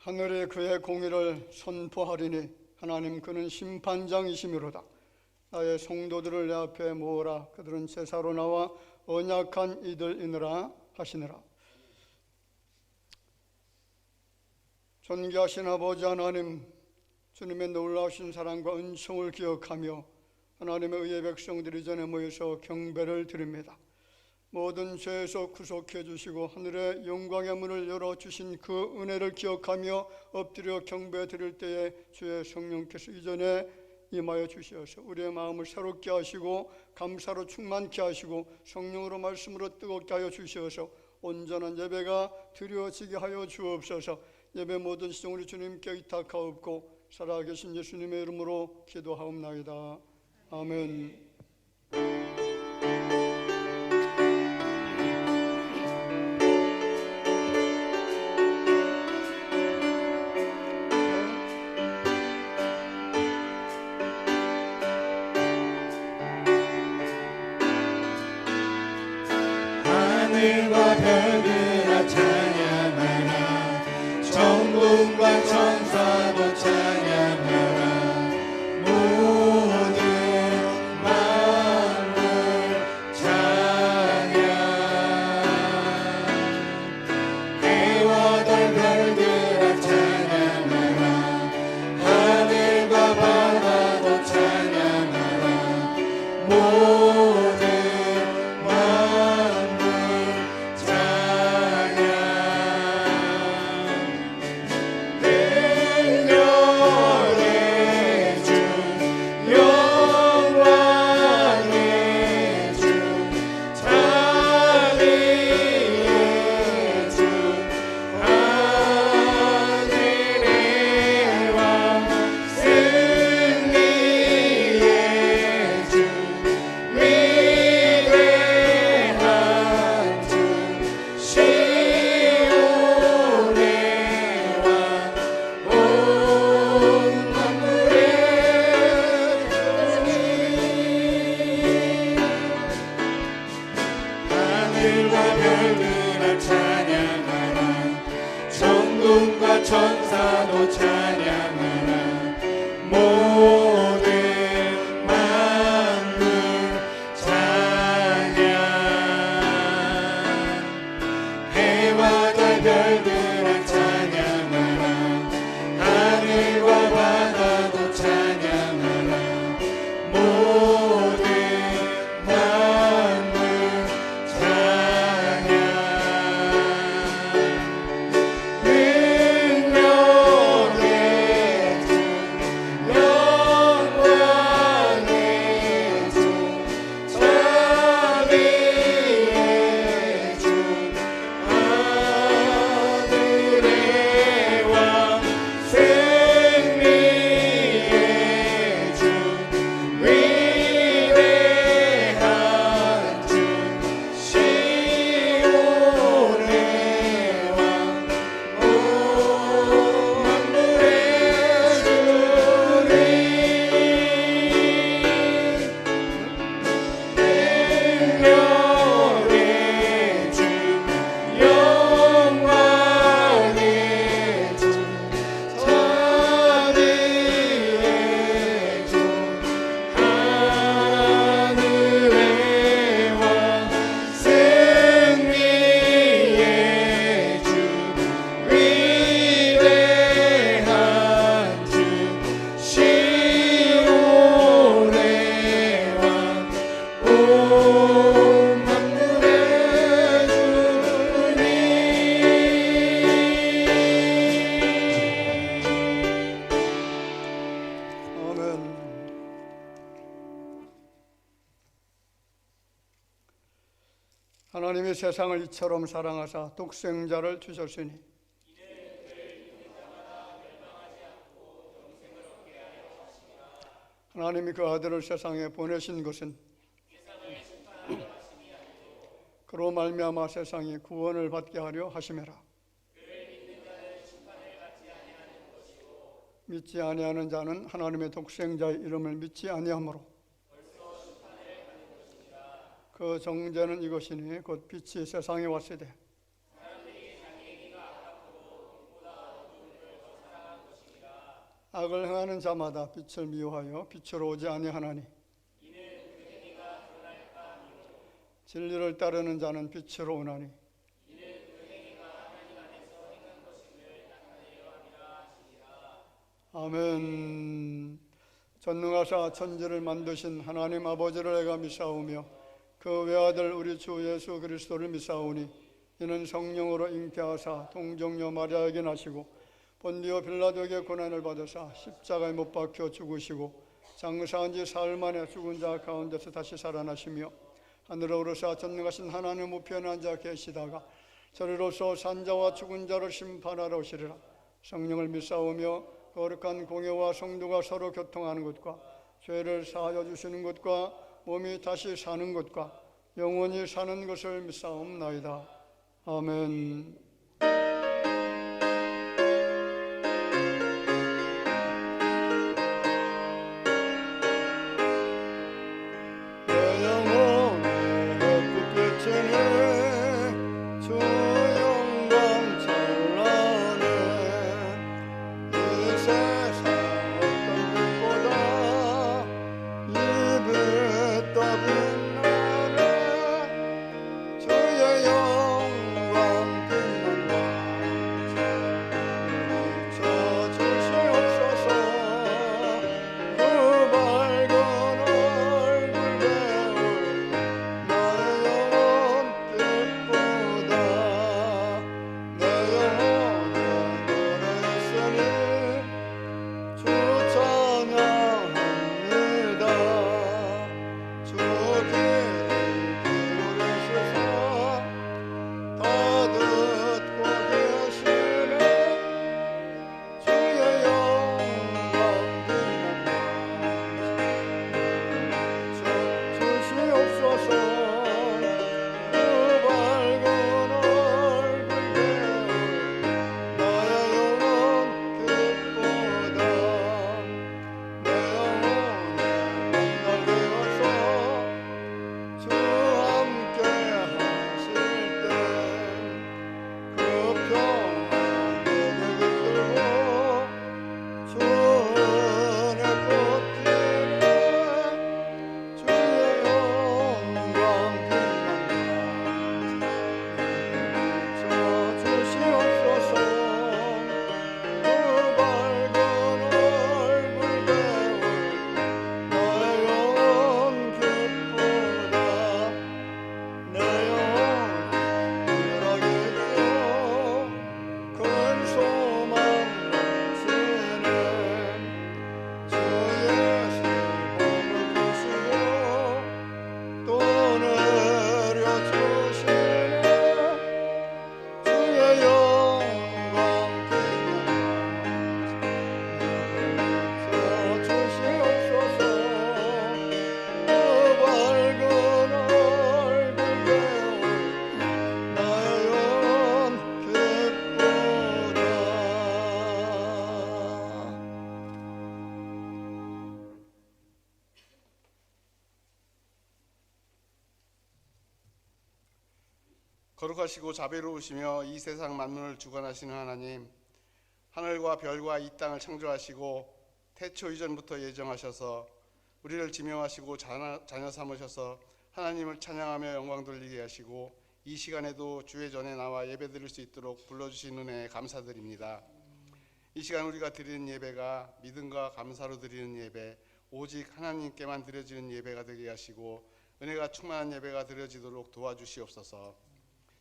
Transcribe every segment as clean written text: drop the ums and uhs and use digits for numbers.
하늘에 그의 공의를 선포하리니 하나님 그는 심판장이시미로다. 나의 성도들을 내 앞에 모으라. 그들은 제사로 나와 언약한 이들이니라 하시니라. 존귀하신 아버지 하나님, 주님의 놀라우신 사랑과 은총을 기억하며 하나님의 의의 백성들이 전에 모여서 경배를 드립니다. 모든 죄에서 구속해 주시고 하늘의 영광의 문을 열어주신 그 은혜를 기억하며 엎드려 경배 드릴 때에 주의 성령께서 이전에 임하여 주시어서 우리의 마음을 새롭게 하시고 감사로 충만케 하시고 성령으로 말씀으로 뜨겁게 하여 주시어서 온전한 예배가 드려지게 하여 주옵소서. 예배 모든 시종 우리 주님께 의탁하옵고 살아계신 예수님의 이름으로 기도하옵나이다. 아멘. 하늘과 별들아 찬양하라. 천군과 천사도 찬양하라. 모든 만물 찬양. 해와 달 별들아 찬양하라. 하늘과 바다도 찬양하라. 모든 천사도 찬양하라. 모든 만물 찬양. 해와 달 별들아 찬양하라. 하늘과 바다도 찬양하라. 모든 만물 찬양. 하나님이 세상을 이처럼 사랑하사 독생자를 주셨으니 하나님이 그 아들을 세상에 보내신 것은 그로 말미암아 세상이 구원을 받게 하려 하심이라. 믿지 아니하는 자는 하나님의 독생자의 이름을 믿지 아니하므로 그 정죄는 이것이니 곧 빛이 세상에 왔으되 악을 행하는 자마다 빛을 미워하여 빛으로 오지 아니하나니 진리를 따르는 자는 빛으로 오나니 아멘. 전능하사 천지를 만드신 하나님 아버지를 내가 믿사오며 그 외아들 우리 주 예수 그리스도를 믿사오니 이는 성령으로 잉태하사 동정녀 마리아에게 나시고 본디오 빌라도에게 고난을 받으사 십자가에 못 박혀 죽으시고 장사한 지 사흘 만에 죽은 자 가운데서 다시 살아나시며 하늘에 오르사 전능하신 하나님 우편에 앉아 계시다가 저리로서 산자와 죽은 자를 심판하러 오시리라. 성령을 믿사오며 거룩한 공예와 성도가 서로 교통하는 것과 죄를 사하여 주시는 것과 몸이 다시 사는 것과 영원히 사는 것을 믿사옵나이다. 아멘. 내 영혼의 빛비치네 주 영광 찬란해 이 세상 어떤 빛보다 이 빛 더 빛나네 주의 영광 빛난다 저 주시옵소서 그 밝은 얼굴 배울 나의 영혼 빛보다 내 영혼에 노래했으니 주 찬양합니다. 주 귀를 기울이소서 다 듣고 계시네 주의 영광 빛난다 주시옵소서 그 밝은 얼굴 배울 나의 영혼 빛보다 내 영혼에 만나게 하소 주 함께 하실 때 그 평안 내게 깃들고 주 은혜 꽃피네 주의 영광 빛난다 저 주시옵소서 그 밝은 얼굴 배울 나의 영혼 빛보다 내 영혼 일하게 되어 큰 소망 넘치네 주 예수 몸을 부시고 또 내려주시네 주의 영광 빛난다 주시옵소서 그 밝은 얼굴 배울 나의 영혼 빛보다 거룩하시고 자비로우시며 이 세상 만물을 주관하시는 하나님, 하늘과 별과 이 땅을 창조하시고 태초 이전부터 예정하셔서 우리를 지명하시고 자녀 삼으셔서 하나님을 찬양하며 영광 돌리게 하시고 이 시간에도 주의 전에 나와 예배드릴 수 있도록 불러주신 은혜에 감사드립니다. 이 시간 우리가 드리는 예배가 믿음과 감사로 드리는 예배, 오직 하나님께만 드려지는 예배가 되게 하시고 은혜가 충만한 예배가 드려지도록 도와주시옵소서.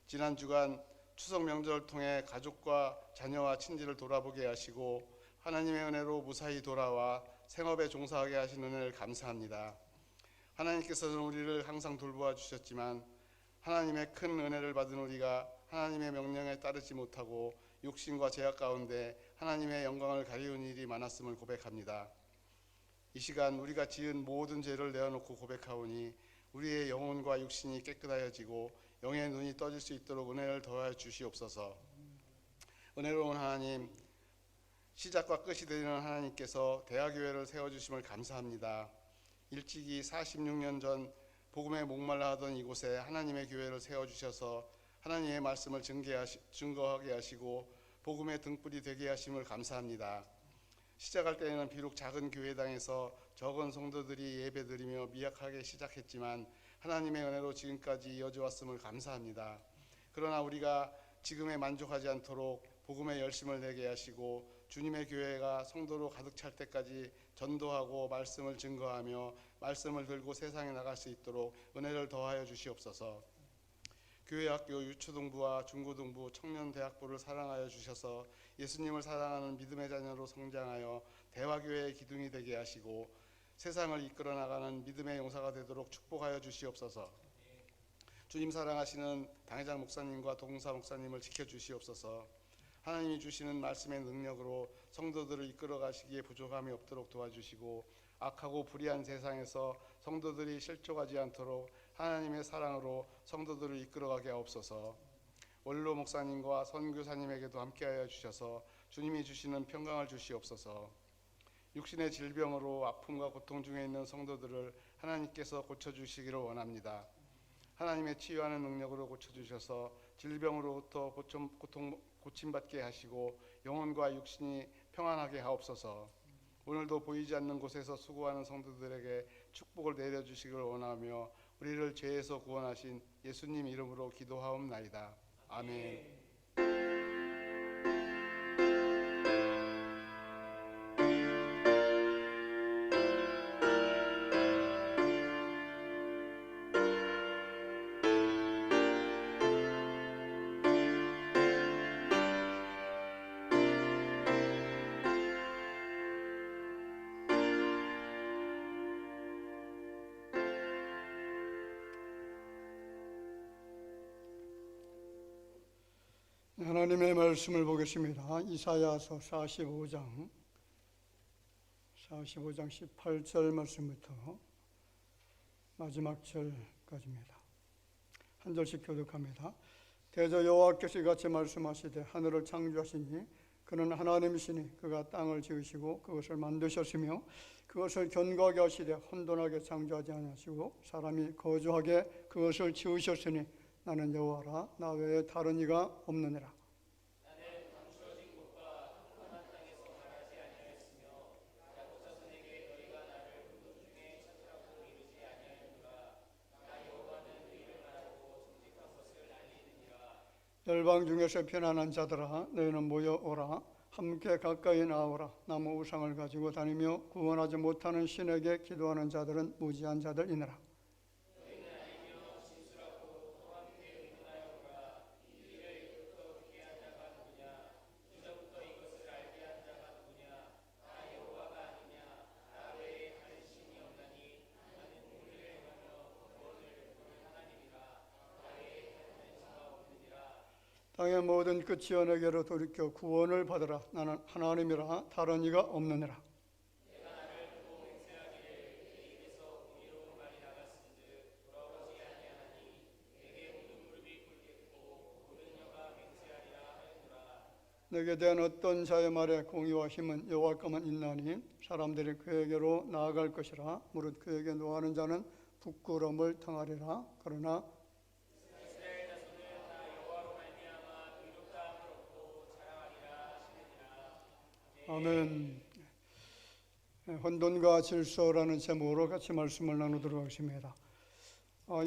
지난 주간 추석 명절을 통해 가족과 자녀와 친지를 돌아보게 하시고 하나님의 은혜로 무사히 돌아와 생업에 종사하게 하신 은혜를 감사합니다. 하나님께서는 우리를 항상 돌보아 주셨지만 하나님의 큰 은혜를 받은 우리가 하나님의 명령에 따르지 못하고 육신과 죄악 가운데 하나님의 영광을 가리운 일이 많았음을 고백합니다. 이 시간 우리가 지은 모든 죄를 내어놓고 고백하오니 우리의 영혼과 육신이 깨끗하여지고 영의 눈이 떠질 수 있도록 은혜를 더하여 주시옵소서. 은혜로운 하나님, 시작과 끝이 되는 하나님께서 대하교회를 세워주심을 감사합니다. 일찍이 46년 전 복음에 목말라 하던 이곳에 하나님의 교회를 세워주셔서 하나님의 말씀을 증거하게 하시고 복음의 등불이 되게 하심을 감사합니다. 시작할 때에는 비록 작은 교회당에서 적은 성도들이 예배드리며 미약하게 시작했지만 하나님의 은혜로 지금까지 이어져 왔음을 감사합니다. 그러나 우리가 지금에 만족하지 않도록 복음에 열심을 내게 하시고 주님의 교회가 성도로 가득 찰 때까지 전도하고 말씀을 증거하며 말씀을 들고 세상에 나갈 수 있도록 은혜를 더하여 주시옵소서. 교회 학교 유초등부와 중고등부 청년대학부를 사랑하여 주셔서 예수님을 사랑하는 믿음의 자녀로 성장하여 대화교회의 기둥이 되게 하시고 세상을 이끌어 나가는 믿음의 용사가 되도록 축복하여 주시옵소서. 주님 사랑하시는 당회장 목사님과 동사 목사님을 지켜주시옵소서. 하나님이 주시는 말씀의 능력으로 성도들을 이끌어 가시기에 부족함이 없도록 도와주시고 악하고 불의한 세상에서 성도들이 실족하지 않도록 하나님의 사랑으로 성도들을 이끌어가게 하옵소서. 원로 목사님과 선교사님에게도 함께하여 주셔서 주님이 주시는 평강을 주시옵소서. 육신의 질병으로 아픔과 고통 중에 있는 성도들을 하나님께서 고쳐주시기를 원합니다. 하나님의 치유하는 능력으로 고쳐주셔서 질병으로부터 고침받게 하시고 영혼과 육신이 평안하게 하옵소서. 오늘도 보이지 않는 곳에서 수고하는 성도들에게 축복을 내려주시기를 원하며 우리를 죄에서 구원하신 예수님 이름으로 기도하옵나이다. 아멘. 하나님의 말씀을 보겠습니다. 이사야서 45장 18절 말씀부터 마지막 절까지입니다. 한 절씩 교독합니다. 대저 여호와께서 이같이 말씀하시되 하늘을 창조하시니 그는 하나님이시니 그가 땅을 지으시고 그것을 만드셨으며 그것을 견고하게 하시되 혼돈하게 창조하지 아니하시고 사람이 거주하게 그것을 지으셨으니 나는 여호와라 나 외에 다른 이가 없느니라. 나는 감추어진 곳과 험한 땅에서 말하지 아니하였으며 야곱자손에게 너희가 나를 군도 중에 찾으라고 이르지 아니하였노라. 나 여호와는 너희를 말하고 정직한 것을 알리느니라. 열방 중에서 편안한 자들아 너희는 모여오라. 함께 가까이 나오라. 나무 우상을 가지고 다니며 구원하지 못하는 신에게 기도하는 자들은 무지한 자들이니라. 땅의 모든 끝이 내게로 돌이켜 구원을 받으라. 나는 하나님이라 다른 이가 없느니라. 내가 나를 두고 맹세하기를 내 입에서 공의로운 말이 나갔은즉 돌아오지 아니하나니 내게 모든 무릎이 꿇겠고 모든 혀가 맹세하리라 하였노라. 내게 대한 어떤 자의 말에 공의와 힘은 여호와께만 있나니 사람들이 그에게로 나아갈 것이라. 무릇 그에게 노하는 자는 부끄러움을 당하리라. 그러나 이스라엘 자손은 다 여호와로 말미암아 의롭다함을 얻고 자랑하리라 하시느니라. 아멘. 혼돈과 질서라는 제목으로 같이 말씀을 나누도록 하겠습니다.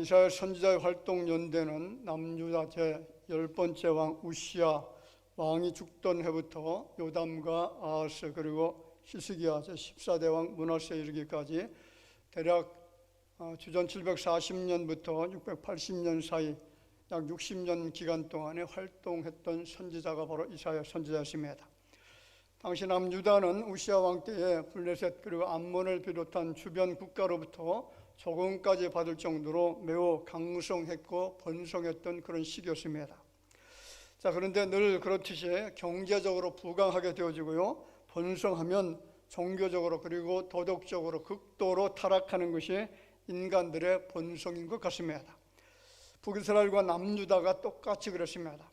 이사야 선지자의 활동 연대는 남유다 제10번째 왕 우시야 왕이 죽던 해부터 요담과 아하스 그리고 히스기야 제14대 왕 므낫세에 이르기까지 대략 주전 740년부터 680년 사이 약 60년 기간 동안에 활동했던 선지자가 바로 이사야 선지자였습니다. 당시 남유다는 우시야 왕 때에 블레셋 그리고 암몬을 비롯한 주변 국가로부터 조공까지 받을 정도로 매우 강성했고 번성했던 그런 시기였습니다. 자, 그런데 늘 그렇듯이 경제적으로 부강하게 되어지고요, 번성하면 종교적으로 그리고 도덕적으로 극도로 타락하는 것이 인간들의 본성인 것 같습니다. 북이스라엘과 남유다가 똑같이 그렇습니다.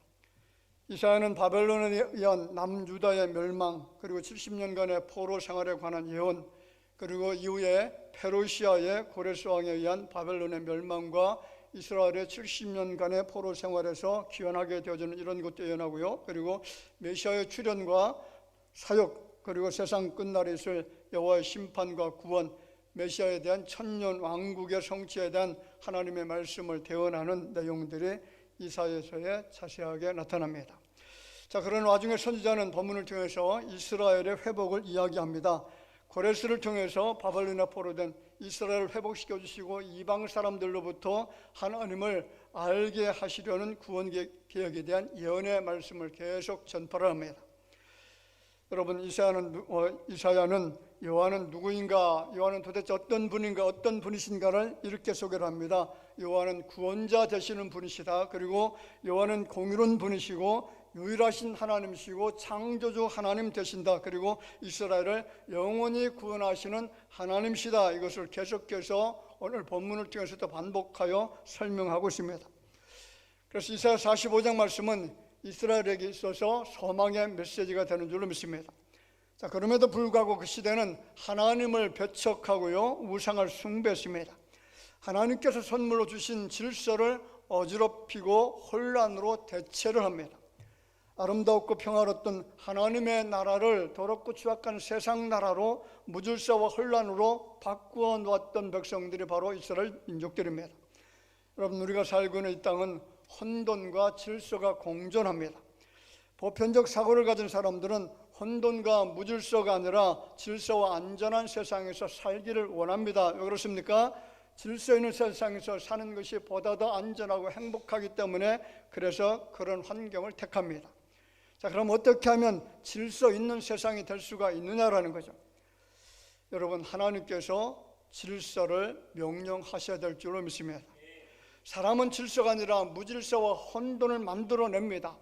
이사야는 바벨론에 의한 남유다의 멸망 그리고 70년간의 포로 생활에 관한 예언 그리고 이후에 페르시아의 고레스 왕에 의한 바벨론의 멸망과 이스라엘의 70년간의 포로 생활에서 귀환하게 되어지는 이런 것도 예언하고요. 그리고 메시아의 출현과 사역 그리고 세상 끝날에 있을 여호와의 심판과 구원, 메시아에 대한 천년 왕국의 성취에 대한 하나님의 말씀을 대언하는 내용들이 이사야서에 자세하게 나타납니다. 자, 그런 와중에 선지자는 본문을 통해서 이스라엘의 회복을 이야기합니다. 고레스를 통해서 바벨론에 포로된 이스라엘을 회복시켜 주시고 이방 사람들로부터 하나님을 알게 하시려는 구원 계획에 대한 예언의 말씀을 계속 전파를 합니다. 여러분, 이사야는 여호와는 누구인가, 여호와는 도대체 어떤 분인가, 어떤 분이신가를 이렇게 소개를 합니다. 여호와는 구원자 되시는 분이시다. 그리고 여호와는 공의로운 분이시고 유일하신 하나님이시고 창조주 하나님 되신다. 그리고 이스라엘을 영원히 구원하시는 하나님이시다. 이것을 계속해서 오늘 본문을 통해서도 반복하여 설명하고 있습니다. 그래서 이사야 45장 말씀은 이스라엘에게 있어서 소망의 메시지가 되는 줄로 믿습니다. 자, 그럼에도 불구하고 그 시대는 하나님을 배척하고요, 우상을 숭배했습니다. 하나님께서 선물로 주신 질서를 어지럽히고 혼란으로 대체를 합니다. 아름답고 평화로웠던 하나님의 나라를 더럽고 추악한 세상 나라로 무질서와 혼란으로 바꾸어 놓았던 백성들이 바로 이스라엘 민족들입니다. 여러분, 우리가 살고 있는 이 땅은 혼돈과 질서가 공존합니다. 보편적 사고를 가진 사람들은 혼돈과 무질서가 아니라 질서와 안전한 세상에서 살기를 원합니다. 왜 그렇습니까? 질서 있는 세상에서 사는 것이 보다 더 안전하고 행복하기 때문에 그래서 그런 환경을 택합니다. 자, 그럼 어떻게 하면 질서 있는 세상이 될 수가 있느냐라는 거죠. 여러분, 하나님께서 질서를 명령하셔야 될 줄로 믿습니다. 사람은 질서가 아니라 무질서와 혼돈을 만들어냅니다.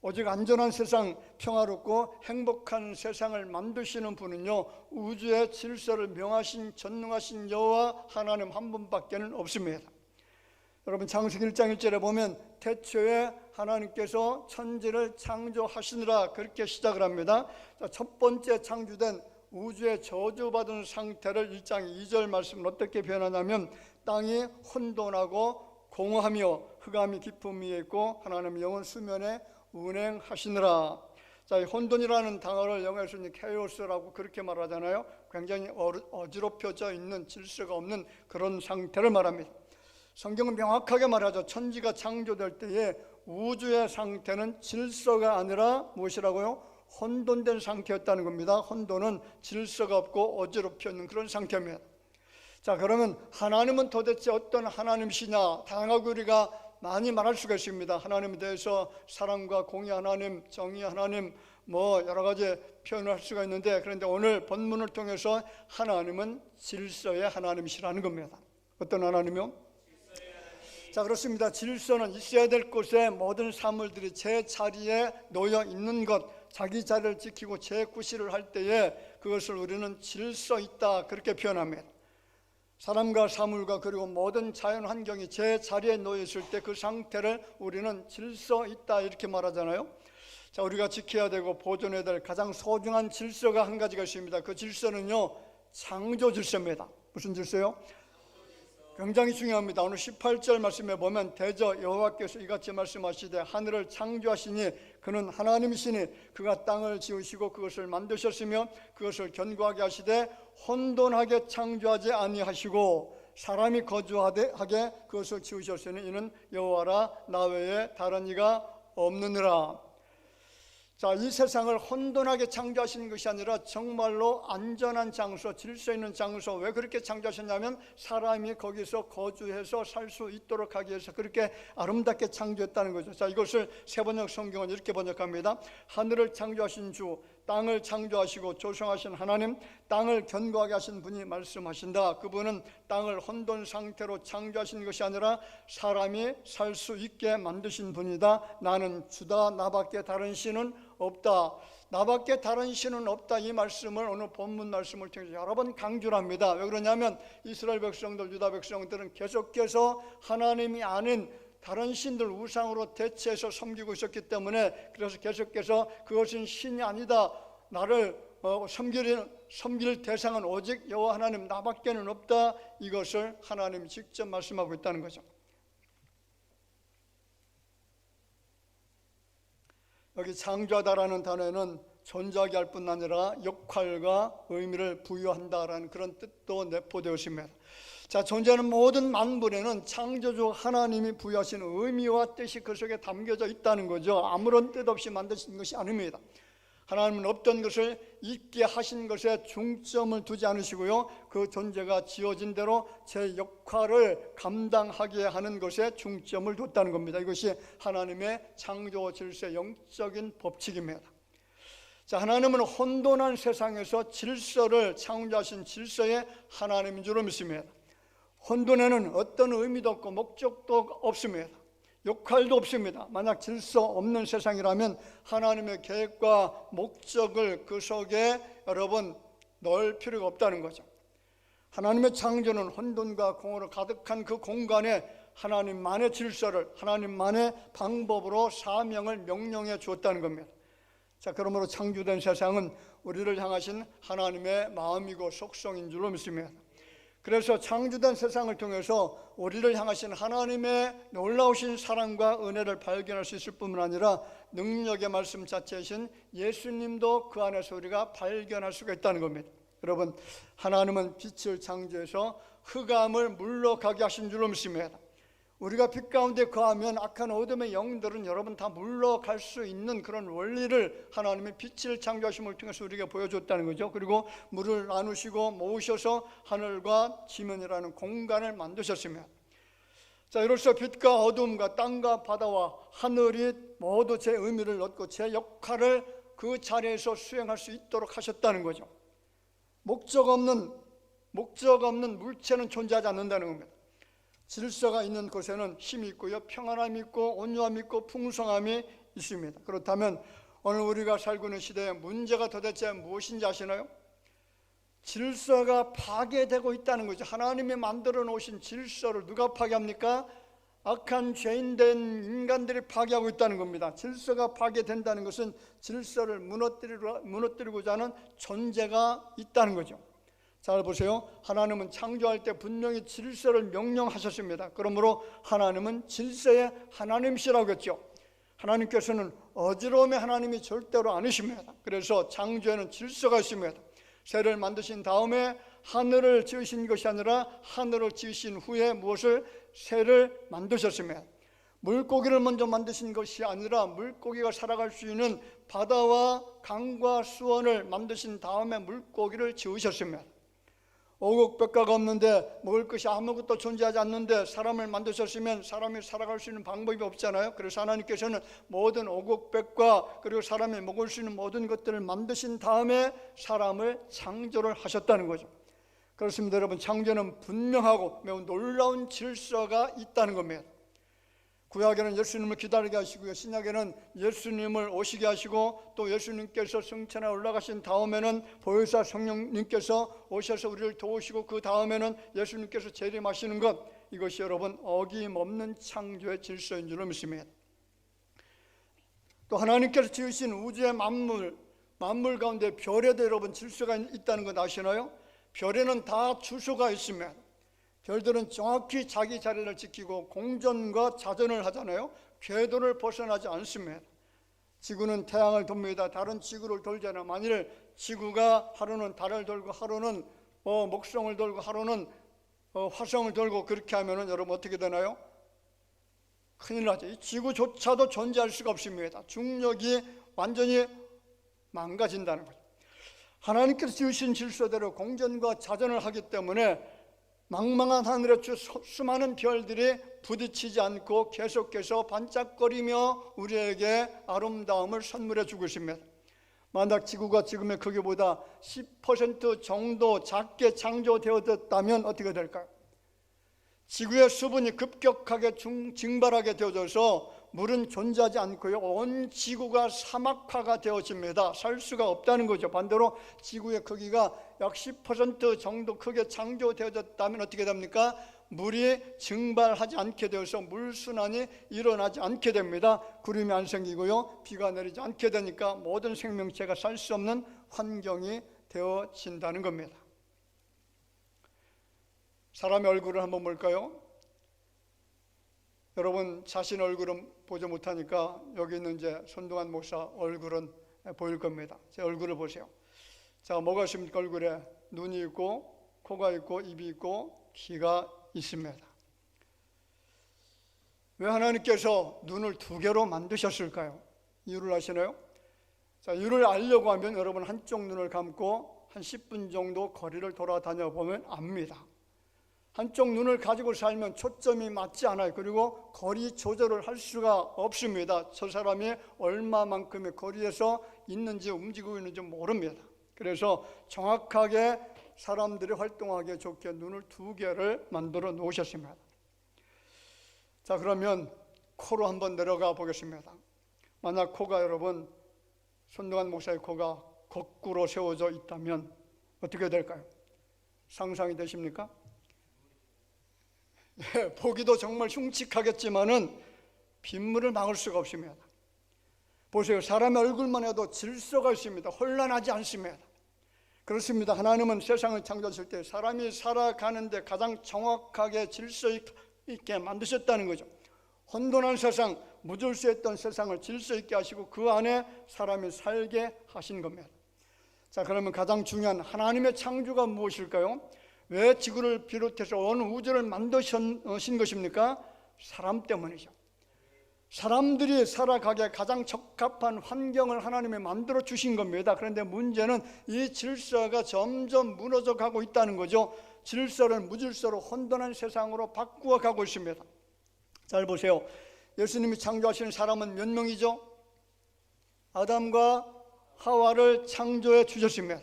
오직 안전한 세상, 평화롭고 행복한 세상을 만드시는 분은요, 우주의 질서를 명하신 전능하신 여호와 하나님 한 분밖에는 없습니다. 여러분, 창세기 1장 1절에 보면 태초에 하나님께서 천지를 창조하시느라 그렇게 시작을 합니다. 첫 번째 창조된 우주의 저주받은 상태를 1장 2절 말씀은 어떻게 표현하냐면 땅이 혼돈하고 공허하며 흑암이 깊음 위에 있고 하나님 영원 수면에 운행하시느라. 자, 이 혼돈이라는 단어를 영어에서는 케오스라고 그렇게 말하잖아요. 굉장히 어지럽혀져 있는 질서가 없는 그런 상태를 말합니다. 성경은 명확하게 말하죠. 천지가 창조될 때에 우주의 상태는 질서가 아니라 무엇이라고요? 혼돈된 상태였다는 겁니다. 혼돈은 질서가 없고 어지럽혀 있는 그런 상태입니다. 자, 그러면 하나님은 도대체 어떤 하나님이시냐? 다양하게 우리가 많이 말할 수가 있습니다. 하나님에 대해서 사랑과 공의 하나님, 정의 하나님, 여러 가지 표현을 할 수가 있는데, 그런데 오늘 본문을 통해서 하나님은 질서의 하나님이시라는 겁니다. 어떤 하나님이요? 자, 그렇습니다. 질서는 있어야 될 곳에 모든 사물들이 제 자리에 놓여 있는 것, 자기 자리를 지키고 재구실을 할 때에 그것을 우리는 질서 있다 그렇게 표현합니다. 사람과 사물과 그리고 모든 자연 환경이 제 자리에 놓여 있을 때 그 상태를 우리는 질서 있다 이렇게 말하잖아요. 자, 우리가 지켜야 되고 보존해야 될 가장 소중한 질서가 한 가지가 있습니다. 그 질서는요, 창조 질서입니다. 무슨 질서요? 굉장히 중요합니다. 오늘 18절 말씀에 보면 대저 여호와께서 이같이 말씀하시되 하늘을 창조하시니 그는 하나님이시니 그가 땅을 지으시고 그것을 만드셨으며 그것을 견고하게 하시되 혼돈하게 창조하지 아니하시고 사람이 거주하게 그것을 지으셨으니 이는 여호와라 나 외에 다른 이가 없느니라. 자, 이 세상을 혼돈하게 창조하신 것이 아니라 정말로 안전한 장소, 질서 있는 장소. 왜 그렇게 창조하셨냐면 사람이 거기서 거주해서 살 수 있도록 하기 위해서 그렇게 아름답게 창조했다는 거죠. 자, 이것을 세번역 성경은 이렇게 번역합니다. 하늘을 창조하신 주, 땅을 창조하시고 조성하신 하나님, 땅을 견고하게 하신 분이 말씀하신다. 그분은 땅을 혼돈 상태로 창조하신 것이 아니라 사람이 살 수 있게 만드신 분이다. 나는 주다. 나밖에 다른 신은 없다. 나밖에 다른 신은 없다. 이 말씀을 오늘 본문 말씀을 통해서 여러 번 강조를 합니다. 왜 그러냐면 이스라엘 백성들, 유다 백성들은 계속해서 하나님이 아닌 다른 신들 우상으로 대체해서 섬기고 있었기 때문에 그래서 계속해서 그것은 신이 아니다. 나를 섬길 대상은 오직 여호와 하나님 나밖에는 없다. 이것을 하나님이 직접 말씀하고 있다는 거죠. 여기 창조하다라는 단어에는 존재하게 할 뿐 아니라 역할과 의미를 부여한다라는 그런 뜻도 내포되었습니다. 자, 존재하는 모든 만물에는 창조주 하나님이 부여하신 의미와 뜻이 그 속에 담겨져 있다는 거죠. 아무런 뜻 없이 만드신 것이 아닙니다. 하나님은 없던 것을 있게 하신 것에 중점을 두지 않으시고요, 그 존재가 지어진 대로 제 역할을 감당하게 하는 것에 중점을 뒀다는 겁니다. 이것이 하나님의 창조 질서의 영적인 법칙입니다. 자, 하나님은 혼돈한 세상에서 질서를 창조하신 질서의 하나님인 줄 믿습니다. 혼돈에는 어떤 의미도 없고 목적도 없습니다. 역할도 없습니다. 만약 질서 없는 세상이라면 하나님의 계획과 목적을 그 속에 여러분 넣을 필요가 없다는 거죠. 하나님의 창조는 혼돈과 공허로 가득한 그 공간에 하나님만의 질서를, 하나님만의 방법으로 사명을 명령해 주었다는 겁니다. 자, 그러므로 창조된 세상은 우리를 향하신 하나님의 마음이고 속성인 줄로 믿습니다. 그래서 창조된 세상을 통해서 우리를 향하신 하나님의 놀라우신 사랑과 은혜를 발견할 수 있을 뿐만 아니라 능력의 말씀 자체이신 예수님도 그 안에서 우리가 발견할 수가 있다는 겁니다. 여러분, 하나님은 빛을 창조해서 흑암을 물러가게 하신 줄로 믿습니다. 우리가 빛 가운데 거하면 악한 어둠의 영들은 여러분 다 물러갈 수 있는 그런 원리를 하나님의 빛을 창조하심을 통해서 우리에게 보여줬다는 거죠. 그리고 물을 나누시고 모으셔서 하늘과 지면이라는 공간을 만드셨으며, 자, 이로써 빛과 어둠과 땅과 바다와 하늘이 모두 제 의미를 얻고 제 역할을 그 자리에서 수행할 수 있도록 하셨다는 거죠. 목적 없는 물체는 존재하지 않는다는 겁니다. 질서가 있는 곳에는 힘이 있고요, 평안함이 있고 온유함이 있고 풍성함이 있습니다. 그렇다면 오늘 우리가 살고 있는 시대의 문제가 도대체 무엇인지 아시나요? 질서가 파괴되고 있다는 거죠. 하나님이 만들어 놓으신 질서를 누가 파괴합니까? 악한 죄인된 인간들이 파괴하고 있다는 겁니다. 질서가 파괴된다는 것은 질서를 무너뜨리고자 하는 존재가 있다는 거죠. 잘 보세요. 하나님은 창조할 때 분명히 질서를 명령하셨습니다. 그러므로 하나님은 질서의 하나님이시라고 했죠. 하나님께서는 어지러움의 하나님이 절대로 아니십니다. 그래서 창조에는 질서가 있습니다. 새를 만드신 다음에 하늘을 지으신 것이 아니라 하늘을 지으신 후에 무엇을? 새를 만드셨습니다. 물고기를 먼저 만드신 것이 아니라 물고기가 살아갈 수 있는 바다와 강과 수원을 만드신 다음에 물고기를 지으셨습니다. 오곡백과가 없는데, 먹을 것이 아무것도 존재하지 않는데 사람을 만드셨으면 사람이 살아갈 수 있는 방법이 없잖아요. 그래서 하나님께서는 모든 오곡백과 그리고 사람이 먹을 수 있는 모든 것들을 만드신 다음에 사람을 창조를 하셨다는 거죠. 그렇습니다. 여러분, 창조는 분명하고 매우 놀라운 질서가 있다는 겁니다. 구약에는 예수님을 기다리게 하시고요, 신약에는 예수님을 오시게 하시고, 또 예수님께서 승천에 올라가신 다음에는 보혜사 성령님께서 오셔서 우리를 도우시고, 그 다음에는 예수님께서 재림하시는 것, 이것이 여러분 어김없는 창조의 질서인 줄로 믿습니다. 또 하나님께서 지으신 우주의 만물 가운데 별에도 여러분 질서가 있다는 것 아시나요? 별에는 다 주소가 있습니다. 별들은 정확히 자기 자리를 지키고 공전과 자전을 하잖아요. 궤도를 벗어나지 않습니다. 지구는 태양을 돕니다. 달은 지구를 돌잖아요. 만일 지구가 하루는 달을 돌고 하루는 목성을 돌고 하루는 화성을 돌고 그렇게 하면 여러분 어떻게 되나요? 큰일 나죠. 이 지구조차도 존재할 수가 없습니다. 중력이 완전히 망가진다는 거죠. 하나님께서 지으신 질서대로 공전과 자전을 하기 때문에 망망한 하늘에 수많은 별들이 부딪히지 않고 계속해서 반짝거리며 우리에게 아름다움을 선물해 주고 있습니다. 만약 지구가 지금의 크기보다 10% 정도 작게 창조되어졌다면 어떻게 될까요? 지구의 수분이 급격하게 증발하게 되어져서 물은 존재하지 않고요, 온 지구가 사막화가 되어집니다. 살 수가 없다는 거죠. 반대로 지구의 크기가 약 10% 정도 크게 창조되어졌다면 어떻게 됩니까? 물이 증발하지 않게 되어서 물순환이 일어나지 않게 됩니다. 구름이 안 생기고요, 비가 내리지 않게 되니까 모든 생명체가 살 수 없는 환경이 되어진다는 겁니다. 사람의 얼굴을 한번 볼까요? 여러분 자신 얼굴은 보지 못하니까 여기 있는 이제 손동환 목사 얼굴은 보일 겁니다. 제 얼굴을 보세요. 자, 뭐가 있습니까? 얼굴에 눈이 있고 코가 있고 입이 있고 귀가 있습니다. 왜 하나님께서 눈을 두 개로 만드셨을까요? 이유를 아시나요? 자, 이유를 알려고 하면 여러분 한쪽 눈을 감고 한 10분 정도 거리를 돌아다녀 보면 압니다. 한쪽 눈을 가지고 살면 초점이 맞지 않아요. 그리고 거리 조절을 할 수가 없습니다. 저 사람이 얼마만큼의 거리에서 있는지 움직이고 있는지 모릅니다. 그래서 정확하게 사람들이 활동하기에 좋게 눈을 두 개를 만들어 놓으셨습니다. 자, 그러면 코로 한번 내려가 보겠습니다. 만약 코가 여러분, 손동환 목사의 코가 거꾸로 세워져 있다면 어떻게 될까요? 상상이 되십니까? 예, 보기도 정말 흉측하겠지만은 빗물을 막을 수가 없습니다. 보세요. 사람의 얼굴만 해도 질서가 있습니다. 혼란하지 않습니다. 그렇습니다. 하나님은 세상을 창조하실 때 사람이 살아가는데 가장 정확하게 질서 있게 만드셨다는 거죠. 혼돈한 세상, 무질서했던 세상을 질서 있게 하시고 그 안에 사람이 살게 하신 겁니다. 자, 그러면 가장 중요한 하나님의 창조가 무엇일까요? 왜 지구를 비롯해서 온 우주를 만드신 것입니까? 사람 때문이죠. 사람들이 살아가기에 가장 적합한 환경을 하나님이 만들어 주신 겁니다. 그런데 문제는 이 질서가 점점 무너져 가고 있다는 거죠. 질서를 무질서로 혼돈한 세상으로 바꾸어 가고 있습니다. 잘 보세요. 예수님이 창조하신 사람은 몇 명이죠? 아담과 하와를 창조해 주셨습니다.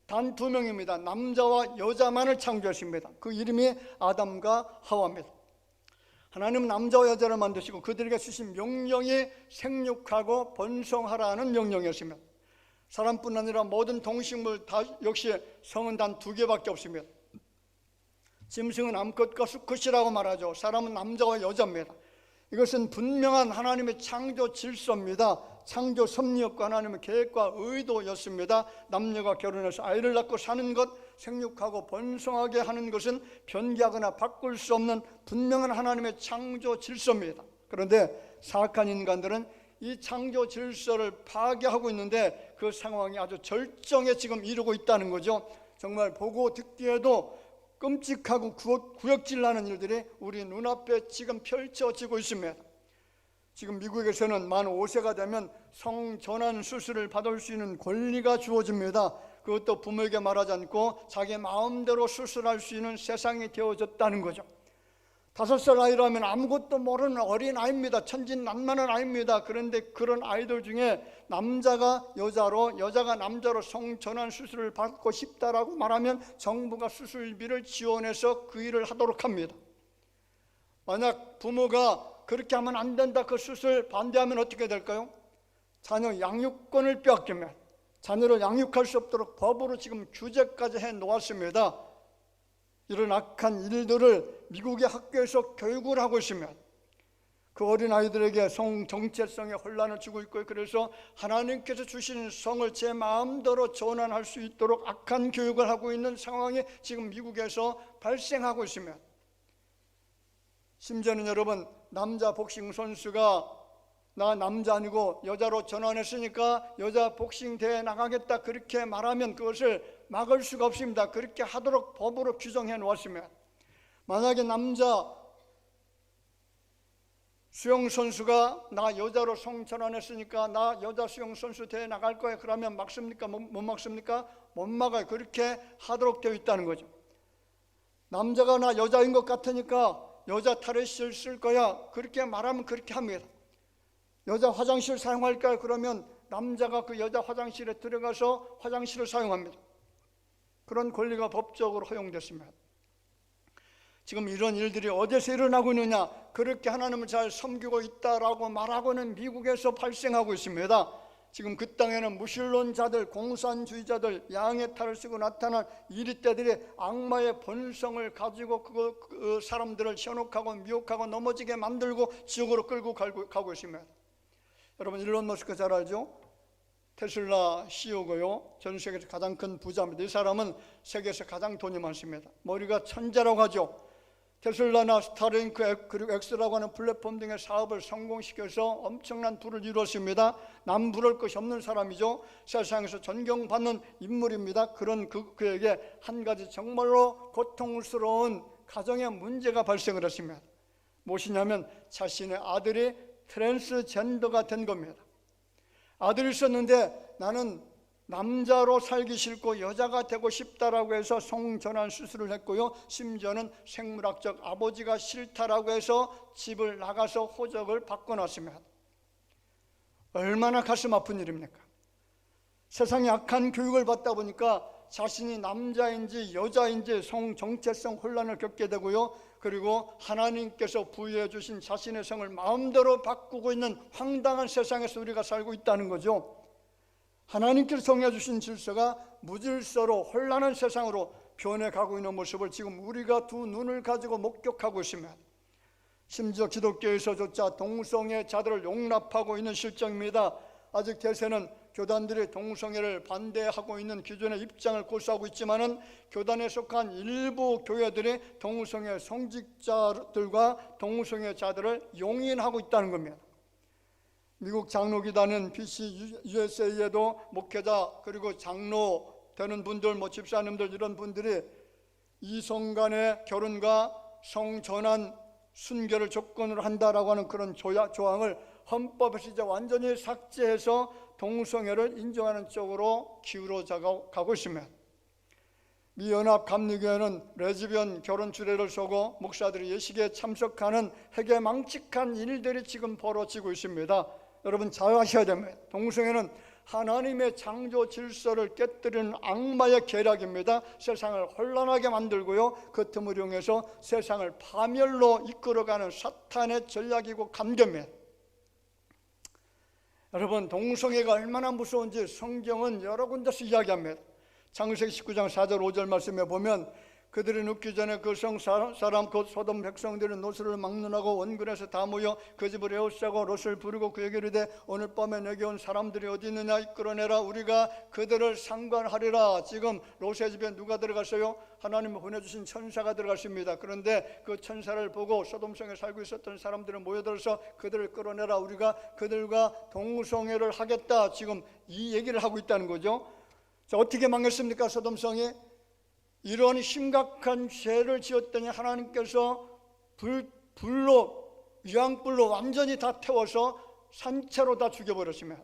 단 2명입니다. 남자와 여자만을 창조하십니다. 그 이름이 아담과 하와입니다. 하나님은 남자와 여자를 만드시고 그들에게 주신 명령이 생육하고 번성하라는 명령이었습니다. 사람뿐 아니라 모든 동식물 다 역시 성은 단 2개밖에 없습니다. 짐승은 암컷과 수컷이라고 말하죠. 사람은 남자와 여자입니다. 이것은 분명한 하나님의 창조 질서입니다. 창조 섭리였고 하나님의 계획과 의도였습니다. 남녀가 결혼해서 아이를 낳고 사는 것, 생육하고 번성하게 하는 것은 변개하거나 바꿀 수 없는 분명한 하나님의 창조 질서입니다. 그런데 사악한 인간들은 이 창조 질서를 파괴하고 있는데 그 상황이 아주 절정에 지금 이르고 있다는 거죠. 정말 보고 듣기에도 끔찍하고 구역질나는 일들이 우리 눈앞에 지금 펼쳐지고 있습니다. 지금 미국에서는 만 5세가 되면 성전환 수술을 받을 수 있는 권리가 주어집니다. 그것도 부모에게 말하지 않고 자기 마음대로 수술할 수 있는 세상이 되어졌다는 거죠. 5살 아이라면 아무것도 모르는 어린 아이입니다. 천진난만한 아이입니다. 그런데 그런 아이들 중에 남자가 여자로, 여자가 남자로 성전환 수술을 받고 싶다라고 말하면 정부가 수술비를 지원해서 그 일을 하도록 합니다. 만약 부모가 그렇게 하면 안 된다, 그 수술 반대하면 어떻게 될까요? 자녀 양육권을 빼앗깁니다. 자녀를 양육할 수 없도록 법으로 지금 규제까지 해 놓았습니다. 이런 악한 일들을 미국의 학교에서 교육을 하고 있습니다. 그 어린아이들에게 성 정체성에 혼란을 주고 있고, 그래서 하나님께서 주신 성을 제 마음대로 전환할 수 있도록 악한 교육을 하고 있는 상황이 지금 미국에서 발생하고 있습니다. 심지어는 여러분, 남자 복싱 선수가 나 남자 아니고 여자로 전환했으니까 여자 복싱 대회 나가겠다 그렇게 말하면 그것을 막을 수가 없습니다. 그렇게 하도록 법으로 규정해 놓았습니다. 만약에 남자 수영 선수가 나 여자로 성전환했으니까 나 여자 수영 선수 대회 나갈 거야, 그러면 막습니까? 못 막습니까? 못 막아요. 그렇게 하도록 되어 있다는 거죠. 남자가 나 여자인 것 같으니까 여자 탈의실 쓸 거야, 그렇게 말하면 그렇게 합니다. 여자 화장실 사용할까요? 그러면 남자가 그 여자 화장실에 들어가서 화장실을 사용합니다. 그런 권리가 법적으로 허용됐습니다. 지금 이런 일들이 어디서 일어나고 있느냐? 그렇게 하나님을 잘 섬기고 있다라고 말하고는 미국에서 발생하고 있습니다. 지금 그 땅에는 무신론자들, 공산주의자들, 양의 탈을 쓰고 나타난 이리떼들이 악마의 본성을 가지고 그 사람들을 현혹하고 미혹하고 넘어지게 만들고 지옥으로 끌고 가고 있습니다. 여러분, 일론 머스크 잘 알죠? 테슬라 CEO고요. 전 세계에서 가장 큰 부자입니다. 이 사람은 세계에서 가장 돈이 많습니다. 머리가 천재라고 하죠. 테슬라나 스타링크 그리고 엑스라고 하는 플랫폼 등의 사업을 성공시켜서 엄청난 부를 이루었습니다. 남 부를 것이 없는 사람이죠. 세상에서 존경받는 인물입니다. 그런 그에게 한 가지 정말로 고통스러운 가정의 문제가 발생을 했습니다. 무엇이냐면 자신의 아들이 트랜스젠더가 된 겁니다. 아들이 있었는데 나는 남자로 살기 싫고 여자가 되고 싶다라고 해서 성전환 수술을 했고요. 심지어는 생물학적 아버지가 싫다라고 해서 집을 나가서 호적을 바꿔놨습니다. 얼마나 가슴 아픈 일입니까? 세상에 악한 교육을 받다 보니까 자신이 남자인지 여자인지 성 정체성 혼란을 겪게 되고요. 그리고 하나님께서 부여해 주신 자신의 성을 마음대로 바꾸고 있는 황당한 세상에서 우리가 살고 있다는 거죠. 하나님께서 정해 주신 질서가 무질서로 혼란한 세상으로 변해가고 있는 모습을 지금 우리가 두 눈을 가지고 목격하고 있습니다. 심지어 기독교에서조차 동성애 자들을 용납하고 있는 실정입니다. 아직 대세는 교단들이 동성애를 반대하고 있는 기존의 입장을 고수하고 있지만은 교단에 속한 일부 교회들이 동성애 성직자들과 동성애자들을 용인하고 있다는 겁니다. 미국 장로기단은 BCUSA에도 목회자 그리고 장로 되는 분들, 집사님들 이런 분들이 이성 간의 결혼과 성전환 순결을 조건으로 한다라고 하는 그런 조항을 헌법에서 이제 완전히 삭제해서 동성애를 인정하는 쪽으로 기울어 가고 있습니다. 미 연합 감리교회는 레즈비언 결혼 주례를 서고 목사들이 예식에 참석하는 해괴망측한 일들이 지금 벌어지고 있습니다. 여러분 잘 아셔야 됩니다. 동성애는 하나님의 창조 질서를 깨뜨리는 악마의 계략입니다. 세상을 혼란하게 만들고요, 그 틈을 이용해서 세상을 파멸로 이끌어가는 사탄의 전략이고 감정입니다. 여러분, 동성애가 얼마나 무서운지 성경은 여러 군데서 이야기합니다. 창세기 19장 4절 5절 말씀에 보면 그들이 눕기 전에 그 성 사람 곧 소돔 백성들이 롯을 막론하고 원근에서 다 모여 그 집을 에워싸고 롯을 부르고 그에게 이르되 오늘 밤에 내게 온 사람들이 어디 있느냐 이끌어내라 우리가 그들을 상관하리라. 지금 롯의 집에 누가 들어갔어요? 하나님이 보내주신 천사가 들어갔습니다. 그런데 그 천사를 보고 소돔성에 살고 있었던 사람들은 모여들어서 그들을 끌어내라, 우리가 그들과 동성애를 하겠다, 지금 이 얘기를 하고 있다는 거죠. 자, 어떻게 망했습니까? 소돔성이 이런 심각한 죄를 지었더니 하나님께서 불로 유황불로 완전히 다 태워서 산채로 다 죽여버렸습니다.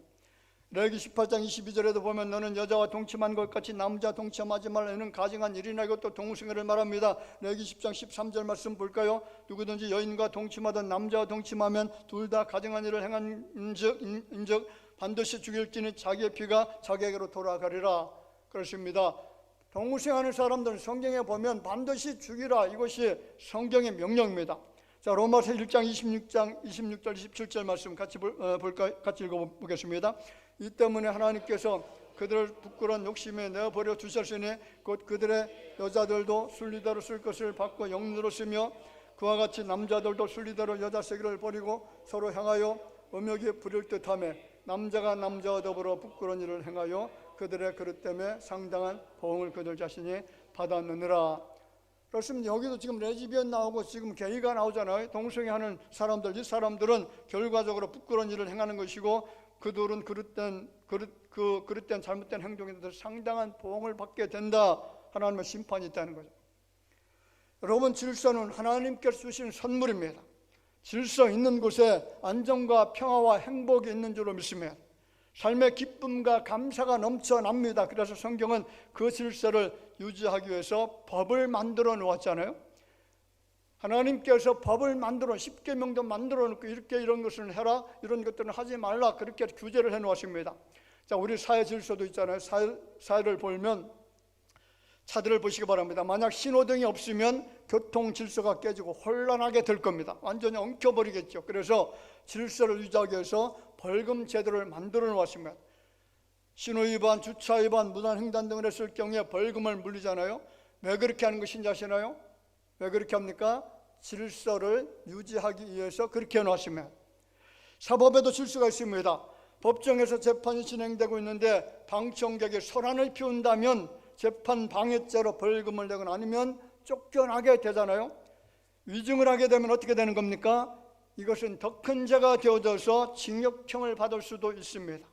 레위기 18장 22절에도 보면 너는 여자와 동침한 것 같이 남자 동침하지 말라. 이는 가증한 일이나 이것도 동성애를 말합니다. 레위기 10장 13절 말씀 볼까요? 누구든지 여인과 동침하든 남자와 동침하면 둘 다 가증한 일을 행한즉 반드시 죽일지니 자기의 피가 자기에게로 돌아가리라. 그렇습니다. 동성애하는 사람들은 성경에 보면 반드시 죽이라, 이것이 성경의 명령입니다. 자, 로마서 1장 26절 27절 말씀 같이 읽어보겠습니다. 이 때문에 하나님께서 그들을 부끄러운 욕심에 내어버려 두셨으니 곧 그들의 여자들도 순리대로 쓸 것을 받고 영리로 쓰며 그와 같이 남자들도 순리대로 여자 세기를 버리고 서로 향하여 음욕이 부릴 듯하며 남자가 남자와 더불어 부끄러운 일을 행하여 그들의 그릇 때문에 상당한 보응을 그들 자신이 받았느니라. 그렇습니다. 여기도 지금 레즈비언 나오고 지금 게이가 나오잖아요. 동성애하는 사람들, 이 사람들은 결과적으로 부끄러운 일을 행하는 것이고 그들은 그릇된 잘못된 행동에 대해서 상당한 보응을 받게 된다. 하나님의 심판이 있다는 거죠. 여러분, 질서는 하나님께서 주신 선물입니다. 질서 있는 곳에 안정과 평화와 행복이 있는 줄로 믿습니다. 삶의 기쁨과 감사가 넘쳐납니다. 그래서 성경은 그 질서를 유지하기 위해서 법을 만들어 놓았잖아요. 하나님께서 법을 만들어, 십계명도 만들어 놓고 이렇게 이런 것을 해라, 이런 것들은 하지 말라, 그렇게 규제를 해 놓았습니다. 자, 우리 사회 질서도 있잖아요. 사회를 보면 차들을 보시기 바랍니다. 만약 신호등이 없으면 교통 질서가 깨지고 혼란하게 될 겁니다. 완전히 엉켜버리겠죠. 그래서 질서를 유지하기 위해서 벌금 제도를 만들어 놓았습니다. 신호위반, 주차위반, 무단횡단 등을 했을 경우에 벌금을 물리잖아요. 왜 그렇게 하는 것인지 아시나요? 왜 그렇게 합니까? 질서를 유지하기 위해서 그렇게 해놓았습니다. 사법에도 질서가 있습니다. 법정에서 재판이 진행되고 있는데 방청객이 소란을 피운다면 재판 방해죄로 벌금을 내거나 아니면 쫓겨나게 되잖아요. 위증을 하게 되면 어떻게 되는 겁니까? 이것은 더 큰 죄가 되어져서 징역형을 받을 수도 있습니다.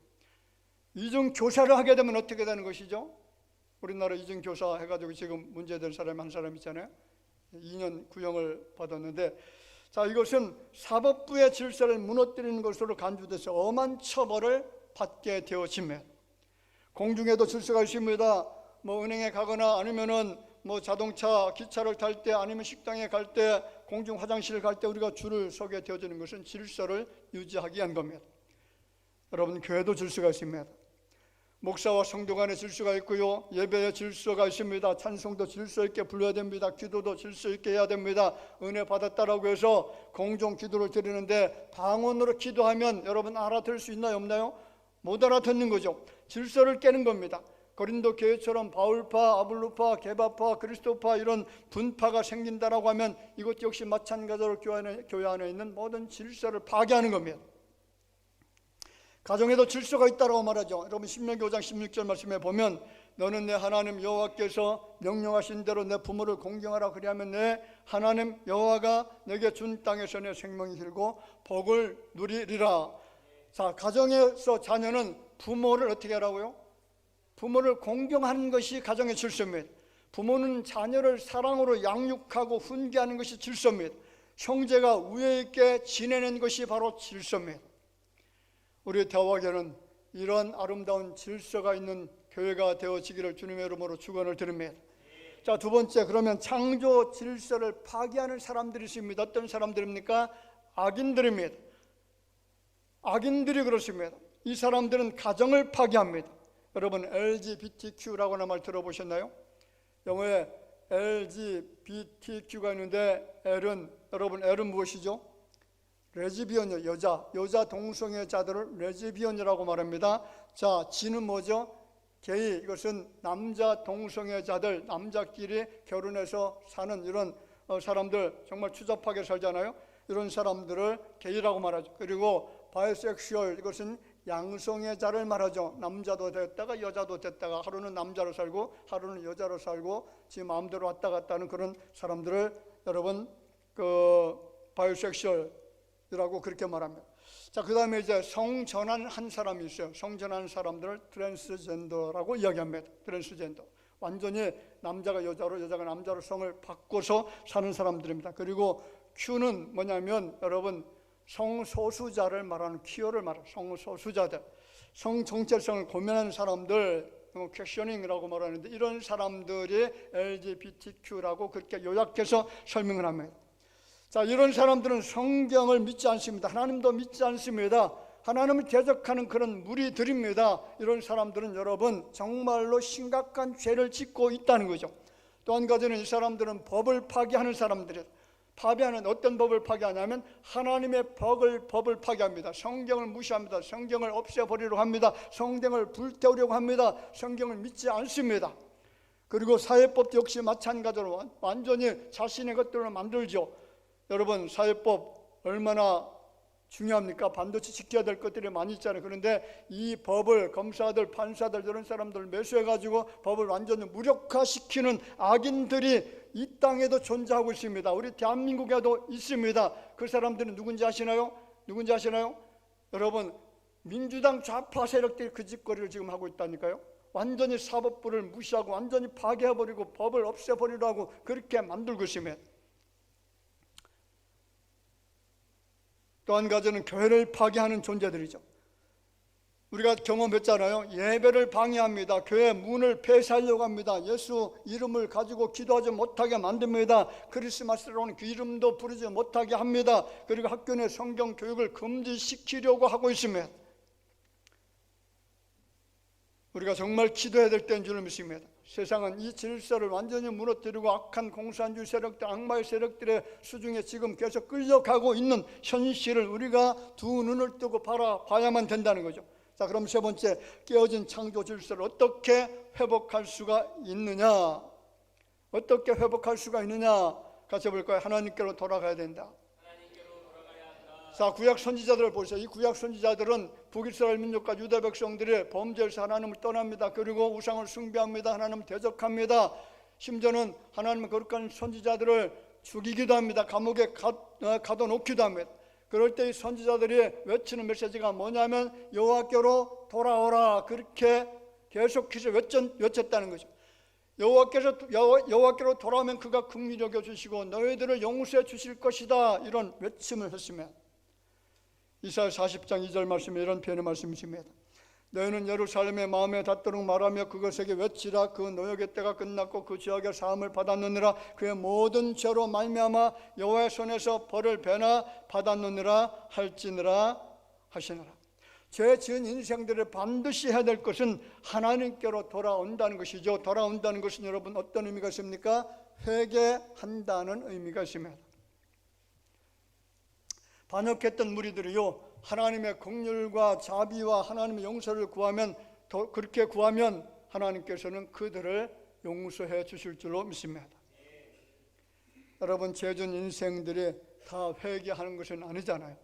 위증교사를 하게 되면 어떻게 되는 것이죠? 우리나라 위증교사 해가지고 지금 문제된 사람이 한 사람 있잖아요. 2년 구형을 받았는데, 자, 이것은 사법부의 질서를 무너뜨리는 것으로 간주돼서 엄한 처벌을 받게 되어집니다. 공중에도 질서가 있습니다. 뭐 은행에 가거나 아니면은 뭐 자동차, 기차를 탈 때 아니면 식당에 갈 때, 공중 화장실 갈 때 우리가 줄을 서게 되어지는 것은 질서를 유지하기 위한 겁니다. 여러분, 교회도 질서가 있습니다. 목사와 성도 간의 질서가 있고요, 예배의 질서가 있습니다. 찬송도 질서 있게 불러야 됩니다. 기도도 질서 있게 해야 됩니다. 은혜 받았다라고 해서 공중 기도를 드리는데 방언으로 기도하면 여러분 알아들을 수 있나요, 없나요? 못 알아듣는 거죠. 질서를 깨는 겁니다. 고린도 교회처럼 바울파, 아볼로파, 게바파, 그리스도파 이런 분파가 생긴다라고 하면 이것 역시 마찬가지로 교회 안에 있는 모든 질서를 파괴하는 겁니다. 가정에도 질서가 있다고 말하죠. 여러분 신명기 5장 16절 말씀에 보면 너는 내 하나님 여호와께서 명령하신 대로 내 부모를 공경하라. 그리하면 내 하나님 여호와가 내게 준 땅에서 내 생명이 길고 복을 누리리라. 자, 가정에서 자녀는 부모를 어떻게 하라고요? 부모를 공경하는 것이 가정의 질서입니다. 부모는 자녀를 사랑으로 양육하고 훈계하는 것이 질서입니다. 형제가 우애 있게 지내는 것이 바로 질서입니다. 우리 대화교회는 이런 아름다운 질서가 있는 교회가 되어지기를 주님의 이름으로 축원을 드립니다. 자, 두 번째, 그러면 창조 질서를 파괴하는 사람들이 있습니다. 어떤 사람들입니까? 악인들입니다. 악인들이 그렇습니다. 이 사람들은 가정을 파괴합니다. 여러분 LGBTQ라고 하는 말 들어보셨나요? 영어에 LGBTQ가 있는데 L은 무엇이죠? 레즈비언이요. 여자 동성애자들을 레즈비언이라고 말합니다. 자, G는 뭐죠? 게이. 이것은 남자 동성애자들, 남자끼리 결혼해서 사는 이런 사람들, 정말 추잡하게 살잖아요. 이런 사람들을 게이라고 말하죠. 그리고 바이섹슈얼, 이것은 양성애자를 말하죠. 남자도 됐다가 여자도 됐다가 하루는 남자로 살고 하루는 여자로 살고 지 마음대로 왔다 갔다 하는 그런 사람들을 여러분 바이섹슈얼이라고 그렇게 말합니다. 자, 그 다음에 이제 성전환한 사람이 있어요. 성전환 사람들을 트랜스젠더라고 이야기합니다. 트랜스젠더, 완전히 남자가 여자로 여자가 남자로 성을 바꿔서 사는 사람들입니다. 그리고 Q는 뭐냐면 여러분 성소수자를 말하는 퀴어를 말하는 성소수자들, 성 정체성을 고민하는 사람들, 퀘셔닝이라고 말하는데 이런 사람들이 LGBTQ라고 그렇게 요약해서 설명을 합니다. 자, 이런 사람들은 성경을 믿지 않습니다. 하나님도 믿지 않습니다. 하나님을 대적하는 그런 무리들입니다. 이런 사람들은 여러분 정말로 심각한 죄를 짓고 있다는 거죠. 또 한 가지는 이 사람들은 법을 파괴하는 사람들이에요. 파괴하는 어떤 법을 파괴하냐면 하나님의 법을 파괴합니다. 성경을 무시합니다. 성경을 없애버리려고 합니다. 성경을 불태우려고 합니다. 성경을 믿지 않습니다. 그리고 사회법도 역시 마찬가지로 완전히 자신의 것들을 만들죠. 여러분 사회법 얼마나 중요합니까? 반드시 지켜야 될 것들이 많이 있잖아요. 그런데 이 법을 검사들, 판사들 이런 사람들을 매수해가지고 법을 완전히 무력화시키는 악인들이 이 땅에도 존재하고 있습니다. 우리 대한민국에도 있습니다. 그 사람들은 누군지 아시나요? 여러분 민주당 좌파 세력들이 그 짓거리를 지금 하고 있다니까요. 완전히 사법부를 무시하고 완전히 파괴해버리고 법을 없애버리려고 하고 그렇게 만들고 있습니다. 또 한 가지는 교회를 파괴하는 존재들이죠. 우리가 경험했잖아요. 예배를 방해합니다. 교회 문을 폐쇄하려고 합니다. 예수 이름을 가지고 기도하지 못하게 만듭니다. 크리스마스로는 그 이름도 부르지 못하게 합니다. 그리고 학교 내 성경 교육을 금지시키려고 하고 있습니다. 우리가 정말 기도해야 될 때인 줄 믿습니다. 세상은 이 질서를 완전히 무너뜨리고 악한 공산주의 세력들, 악마의 세력들의 수중에 지금 계속 끌려가고 있는 현실을 우리가 두 눈을 뜨고 바라봐야만 된다는 거죠. 자, 그럼 세 번째, 깨어진 창조 질서를 어떻게 회복할 수가 있느냐? 어떻게 회복할 수가 있느냐? 같이 볼까요? 하나님께로 돌아가야 된다. 자, 구약 선지자들을 보세요. 이 구약 선지자들은 북이스라엘 민족과 유다 백성들의 범죄에서 하나님을 떠납니다. 그리고 우상을 숭배합니다. 하나님을 대적합니다. 심지어는 하나님의 거룩한 선지자들을 죽이기도 합니다. 감옥에 가둬놓기도 합니다. 그럴 때 이 선지자들이 외치는 메시지가 뭐냐면 여호와께로 돌아오라, 그렇게 계속해서 외쳤다는 거죠. 여호와께로 돌아오면 그가 긍휼히 여겨주시고 너희들을 용서해 주실 것이다, 이런 외침을 했으며, 이사야 40장 2절 말씀에 이런 표현의 말씀이십니다. 너희는 예루살렘의 마음에 닿도록 말하며 그것에게 외치라. 그 노역의 때가 끝났고 그 지역의 사함을 받았느니라. 그의 모든 죄로 말미암아 여호와의 손에서 벌을 배나 받았느니라 할지니라 하시느라. 죄 지은 인생들을 반드시 해야 될 것은 하나님께로 돌아온다는 것이죠. 돌아온다는 것은 여러분 어떤 의미가 있습니까? 회개한다는 의미가 있습니다. 반역했던 무리들이요, 하나님의 긍휼과 자비와 하나님의 용서를 구하면, 그렇게 구하면 하나님께서는 그들을 용서해 주실 줄로 믿습니다. 여러분, 죄 지은 인생들이 다 회개하는 것은 아니잖아요.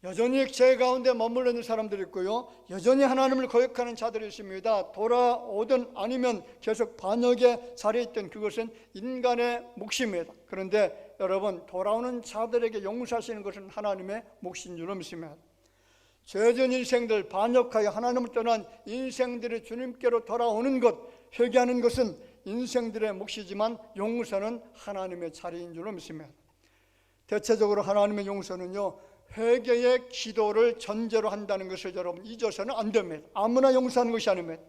여전히 죄 가운데 머물러 있는 사람들이 있고요, 여전히 하나님을 거역하는 자들이 있습니다. 돌아오든 아니면 계속 반역의 자리에 있든 그것은 인간의 몫입니다. 그런데 여러분, 돌아오는 자들에게 용서하시는 것은 하나님의 몫인 줄로 믿습니다. 죄 지은 인생들, 반역하여 하나님을 떠난 인생들이 주님께로 돌아오는 것, 회개하는 것은 인생들의 몫이지만 용서는 하나님의 자리인 줄로 믿습니다. 대체적으로 하나님의 용서는요, 회개의 기도를 전제로 한다는 것을 여러분 잊어서는 안 됩니다. 아무나 용서하는 것이 아닙니다.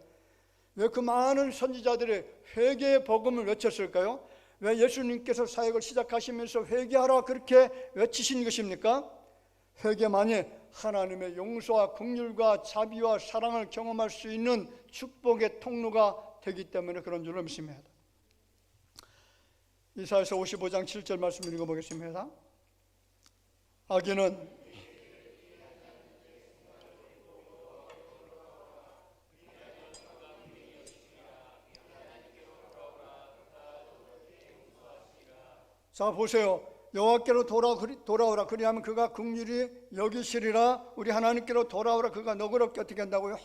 왜 그 많은 선지자들이 회개의 복음을 외쳤을까요? 왜 예수님께서 사역을 시작하시면서 회개하라 그렇게 외치신 것입니까? 회개만이 하나님의 용서와 긍휼과 자비와 사랑을 경험할 수 있는 축복의 통로가 되기 때문에 그런 줄로 믿습니다. 이사야서 55장 7절 말씀 읽어보겠습니다. 악인은 자 보세요. 여호와께로 돌아오라. 그리하면 그가 긍휼히 여기시리라. 우리 하나님께로 돌아오라. 그가 너그럽게 어떻게 한다고요?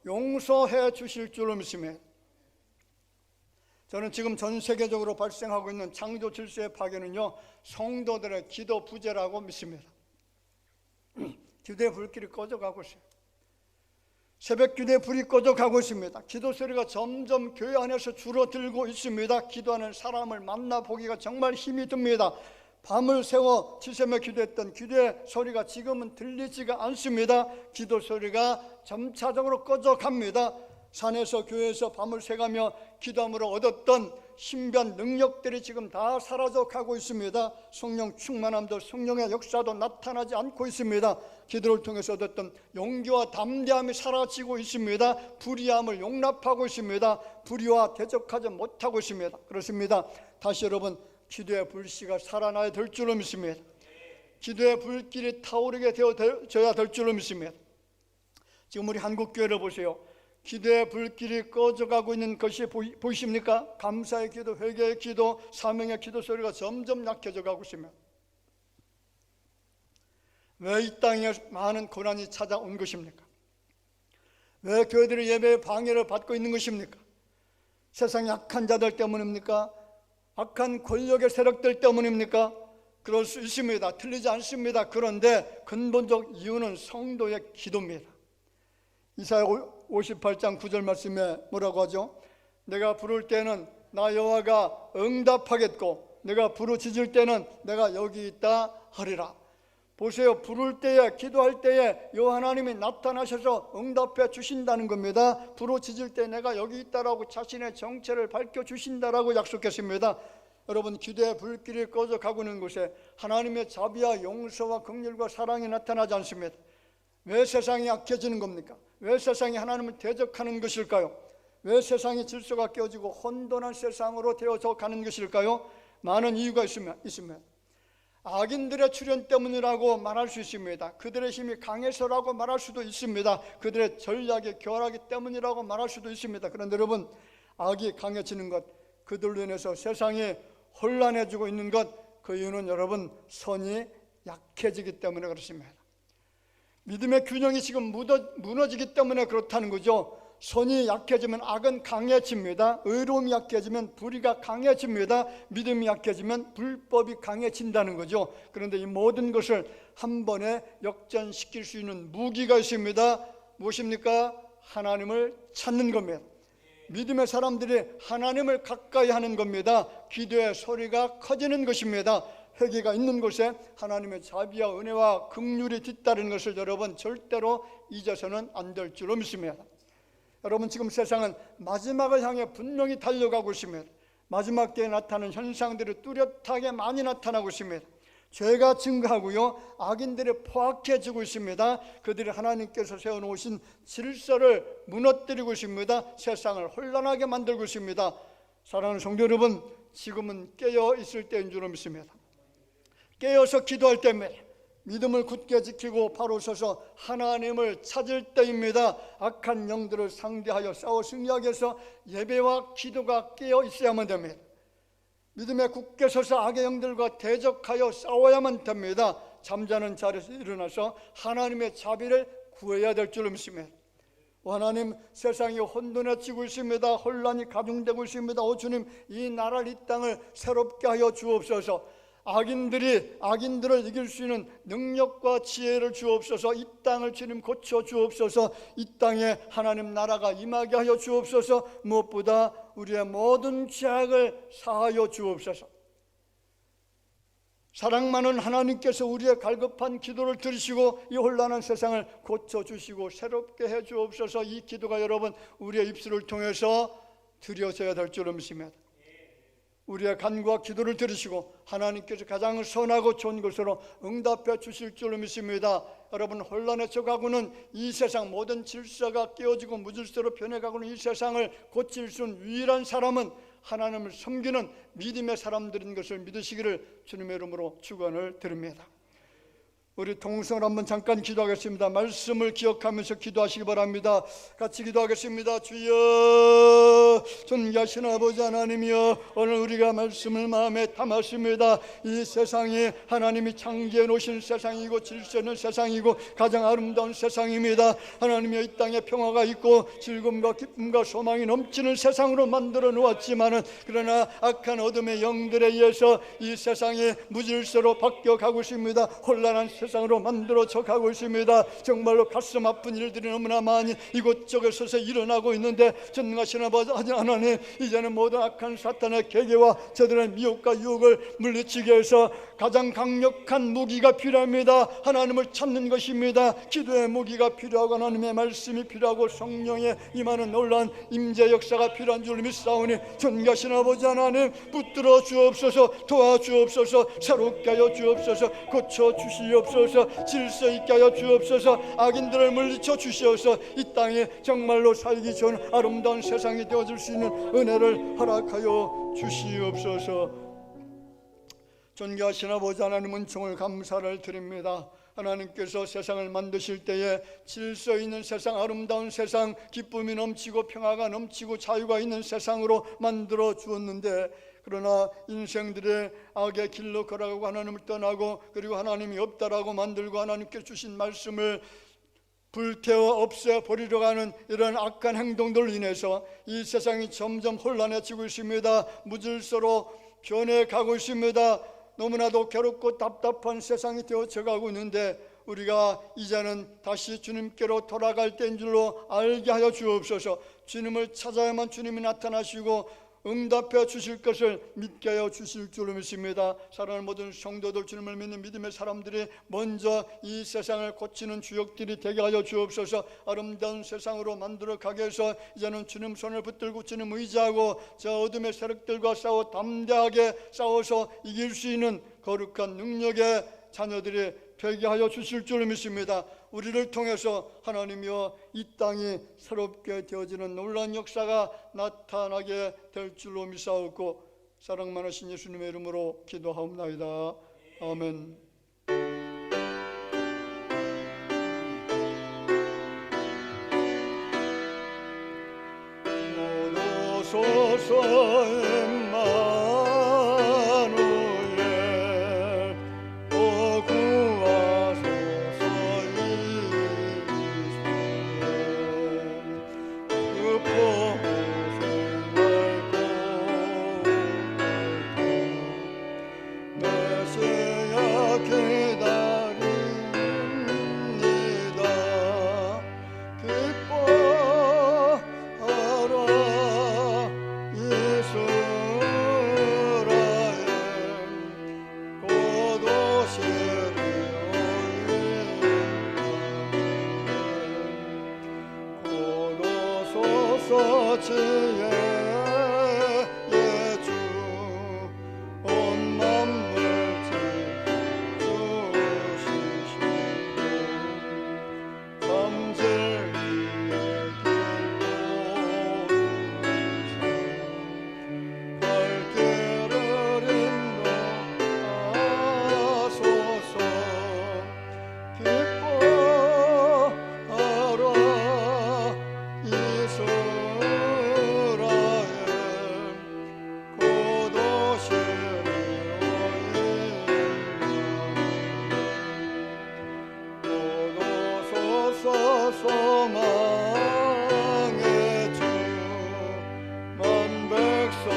용서해 주실 줄로 믿습니다. 저는 지금 전 세계적으로 발생하고 있는 창조 질서의 파괴는요, 성도들의 기도 부재라고 믿습니다. 기도의 불길이 꺼져가고 있어요. 새벽 기도의 불이 꺼져가고 있습니다. 기도 소리가 점점 교회 안에서 줄어들고 있습니다. 기도하는 사람을 만나보기가 정말 힘이 듭니다. 밤을 새워 지새며 기도했던 기도의 소리가 지금은 들리지가 않습니다. 기도 소리가 점차적으로 꺼져갑니다. 산에서 교회에서 밤을 새가며 기도함으로 얻었던 신변 능력들이 지금 다 사라져가고 있습니다. 성령 충만함도 성령의 역사도 나타나지 않고 있습니다. 기도를 통해서 얻었던 용기와 담대함이 사라지고 있습니다. 불의함을 용납하고 있습니다. 불의와 대적하지 못하고 있습니다. 그렇습니다. 다시 여러분, 기도의 불씨가 살아나야 될 줄로 믿습니다. 기도의 불길이 타오르게 되어져야 될 줄로 믿습니다. 지금 우리 한국교회를 보세요. 기도의 불길이 꺼져가고 있는 것이 보이십니까? 감사의 기도, 회개의 기도, 사명의 기도 소리가 점점 약해져 가고 있습니다. 왜 이 땅에 많은 고난이 찾아온 것입니까? 왜 교회들이 예배의 방해를 받고 있는 것입니까? 세상의 악한 자들 때문입니까? 악한 권력의 세력들 때문입니까? 그럴 수 있습니다. 틀리지 않습니다. 그런데 근본적 이유는 성도의 기도입니다. 이사야 58장 9절 말씀에 뭐라고 하죠? 내가 부를 때는 나 여호와가 응답하겠고 내가 부르짖을 때는 내가 여기 있다 하리라. 보세요. 부를 때에, 기도할 때에 여호와 하나님이 나타나셔서 응답해 주신다는 겁니다. 부르짖을 때 내가 여기 있다라고 자신의 정체를 밝혀주신다라고 약속했습니다. 여러분, 기도의 불길이 꺼져가고 있는 곳에 하나님의 자비와 용서와 긍휼과 사랑이 나타나지 않습니다. 왜 세상이 약해지는 겁니까? 왜 세상이 하나님을 대적하는 것일까요? 왜 세상의 질서가 깨어지고 혼돈한 세상으로 되어져 가는 것일까요? 많은 이유가 있습니다. 악인들의 출현 때문이라고 말할 수 있습니다. 그들의 힘이 강해서라고 말할 수도 있습니다. 그들의 전략이 교활하기 때문이라고 말할 수도 있습니다. 그런데 여러분, 악이 강해지는 것, 그들로 인해서 세상이 혼란해지고 있는 것, 그 이유는 여러분, 선이 약해지기 때문에 그렇습니다. 믿음의 균형이 지금 무너지기 때문에 그렇다는 거죠. 선이 약해지면 악은 강해집니다. 의로움이 약해지면 불의가 강해집니다. 믿음이 약해지면 불법이 강해진다는 거죠. 그런데 이 모든 것을 한 번에 역전시킬 수 있는 무기가 있습니다. 무엇입니까? 하나님을 찾는 겁니다. 믿음의 사람들이 하나님을 가까이 하는 겁니다. 기도의 소리가 커지는 것입니다. 회개가 있는 곳에 하나님의 자비와 은혜와 긍휼이 뒤따르는 것을 여러분 절대로 잊어서는 안 될 줄로 믿습니다. 여러분, 지금 세상은 마지막을 향해 분명히 달려가고 있습니다. 마지막 때에 나타나는 현상들이 뚜렷하게 많이 나타나고 있습니다. 죄가 증가하고요, 악인들이 포악해지고 있습니다. 그들이 하나님께서 세워놓으신 질서를 무너뜨리고 있습니다. 세상을 혼란하게 만들고 있습니다. 사랑하는 성도 여러분, 지금은 깨어 있을 때인 줄 믿습니다. 깨어서 기도할 때입니다. 믿음을 굳게 지키고 바로 서서 하나님을 찾을 때입니다. 악한 영들을 상대하여 싸워 승리하기 위해서 예배와 기도가 깨어 있어야만 됩니다. 믿음에 굳게 서서 악의 영들과 대적하여 싸워야만 됩니다. 잠자는 자리에서 일어나서 하나님의 자비를 구해야 될 줄 믿습니다. 하나님, 세상이 혼돈해지고 있습니다. 혼란이 가중되고 있습니다. 오 주님, 이 나라를, 이 땅을 새롭게 하여 주옵소서. 악인들을 이길 수 있는 능력과 지혜를 주옵소서. 이 땅을 주님 고쳐 주옵소서. 이 땅에 하나님 나라가 임하게 하여 주옵소서. 무엇보다 우리의 모든 죄악을 사하여 주옵소서. 사랑 많은 하나님께서 우리의 갈급한 기도를 들으시고 이 혼란한 세상을 고쳐주시고 새롭게 해 주옵소서. 이 기도가 여러분 우리의 입술을 통해서 드려져야 될 줄로 믿습니다. 우리의 간구와 기도를 들으시고 하나님께서 가장 선하고 좋은 것으로 응답해 주실 줄로 믿습니다. 여러분, 혼란해져 가고는 이 세상 모든 질서가 깨어지고 무질서로 변해가고는 이 세상을 고칠 수 있는 유일한 사람은 하나님을 섬기는 믿음의 사람들인 것을 믿으시기를 주님의 이름으로 축원을 드립니다. 우리 동성을 한번 잠깐 기도하겠습니다. 말씀을 기억하면서 기도하시기 바랍니다. 같이 기도하겠습니다. 주여, 존귀하신 아버지 하나님이여, 오늘 우리가 말씀을 마음에 담았습니다. 이 세상이 하나님이 창조해 놓으신 세상이고 질서 있는 세상이고 가장 아름다운 세상입니다. 하나님이여, 이 땅에 평화가 있고 즐거움과 기쁨과 소망이 넘치는 세상으로 만들어 놓았지만은 그러나 악한 어둠의 영들에 의해서 이 세상이 무질서로 바뀌어가고 있습니다. 혼란한 세상으로 만들어져 가고 있습니다. 정말로 가슴 아픈 일들이 너무나 많이 이곳저곳에서 일어나고 있는데 전능하신 아버지 하나님, 이제는 모든 악한 사탄의 계계와 저들의 미혹과 유혹을 물리치기 위해서 가장 강력한 무기가 필요합니다. 하나님을 찾는 것입니다. 기도의 무기가 필요하고 하나님의 말씀이 필요하고 성령의 임하는 놀라운 임재 역사가 필요한 줄 믿사오니 존귀하신 아버지 하나님, 붙들어 주옵소서. 도와주옵소서. 새롭게 하여 주옵소서. 고쳐 주시옵소서. 질서 있게 하여 주옵소서. 악인들을 물리쳐 주시옵소서. 이 땅에 정말로 살기 좋은 아름다운 세상이 되어줄 수 있는 은혜를 허락하여 주시옵소서. 존귀하신 아버지 하나님, 은총을 감사를 드립니다. 하나님께서 세상을 만드실 때에 질서 있는 세상, 아름다운 세상, 기쁨이 넘치고 평화가 넘치고 자유가 있는 세상으로 만들어 주었는데, 그러나 인생들의 악의 길로 걸어가고 하나님을 떠나고 그리고 하나님이 없다라고 만들고 하나님께 주신 말씀을 불태워 없애버리려고 하는 이런 악한 행동들로 인해서 이 세상이 점점 혼란해지고 있습니다. 무질서로 변해가고 있습니다. 너무나도 괴롭고 답답한 세상이 되어져 가고 있는데 우리가 이제는 다시 주님께로 돌아갈 때인 줄로 알게 하여 주옵소서. 주님을 찾아야만 주님이 나타나시고 응답해 주실 것을 믿게 하여 주실 줄로 믿습니다. 사랑하는 모든 성도들, 주님을 믿는 믿음의 사람들이 먼저 이 세상을 고치는 주역들이 되게 하여 주옵소서. 아름다운 세상으로 만들어 가게 해서 이제는 주님 손을 붙들고 주님 의지하고 저 어둠의 세력들과 싸워 담대하게 싸워서 이길 수 있는 거룩한 능력의 자녀들이 되게 하여 주실 줄 믿습니다. 우리를 통해서 하나님이여, 이 땅이 새롭게 되어지는 놀라운 역사가 나타나게 될 줄로 믿사옵고 사랑 많으신 예수님의 이름으로 기도하옵나이다. 아멘. 모두 고도소서 지혜 예주 온 만물 지주시시고 참진리의 길로 갈 길을 인도하소서. 기뻐하라 이스라엘 고도소서 소망의 주 만백성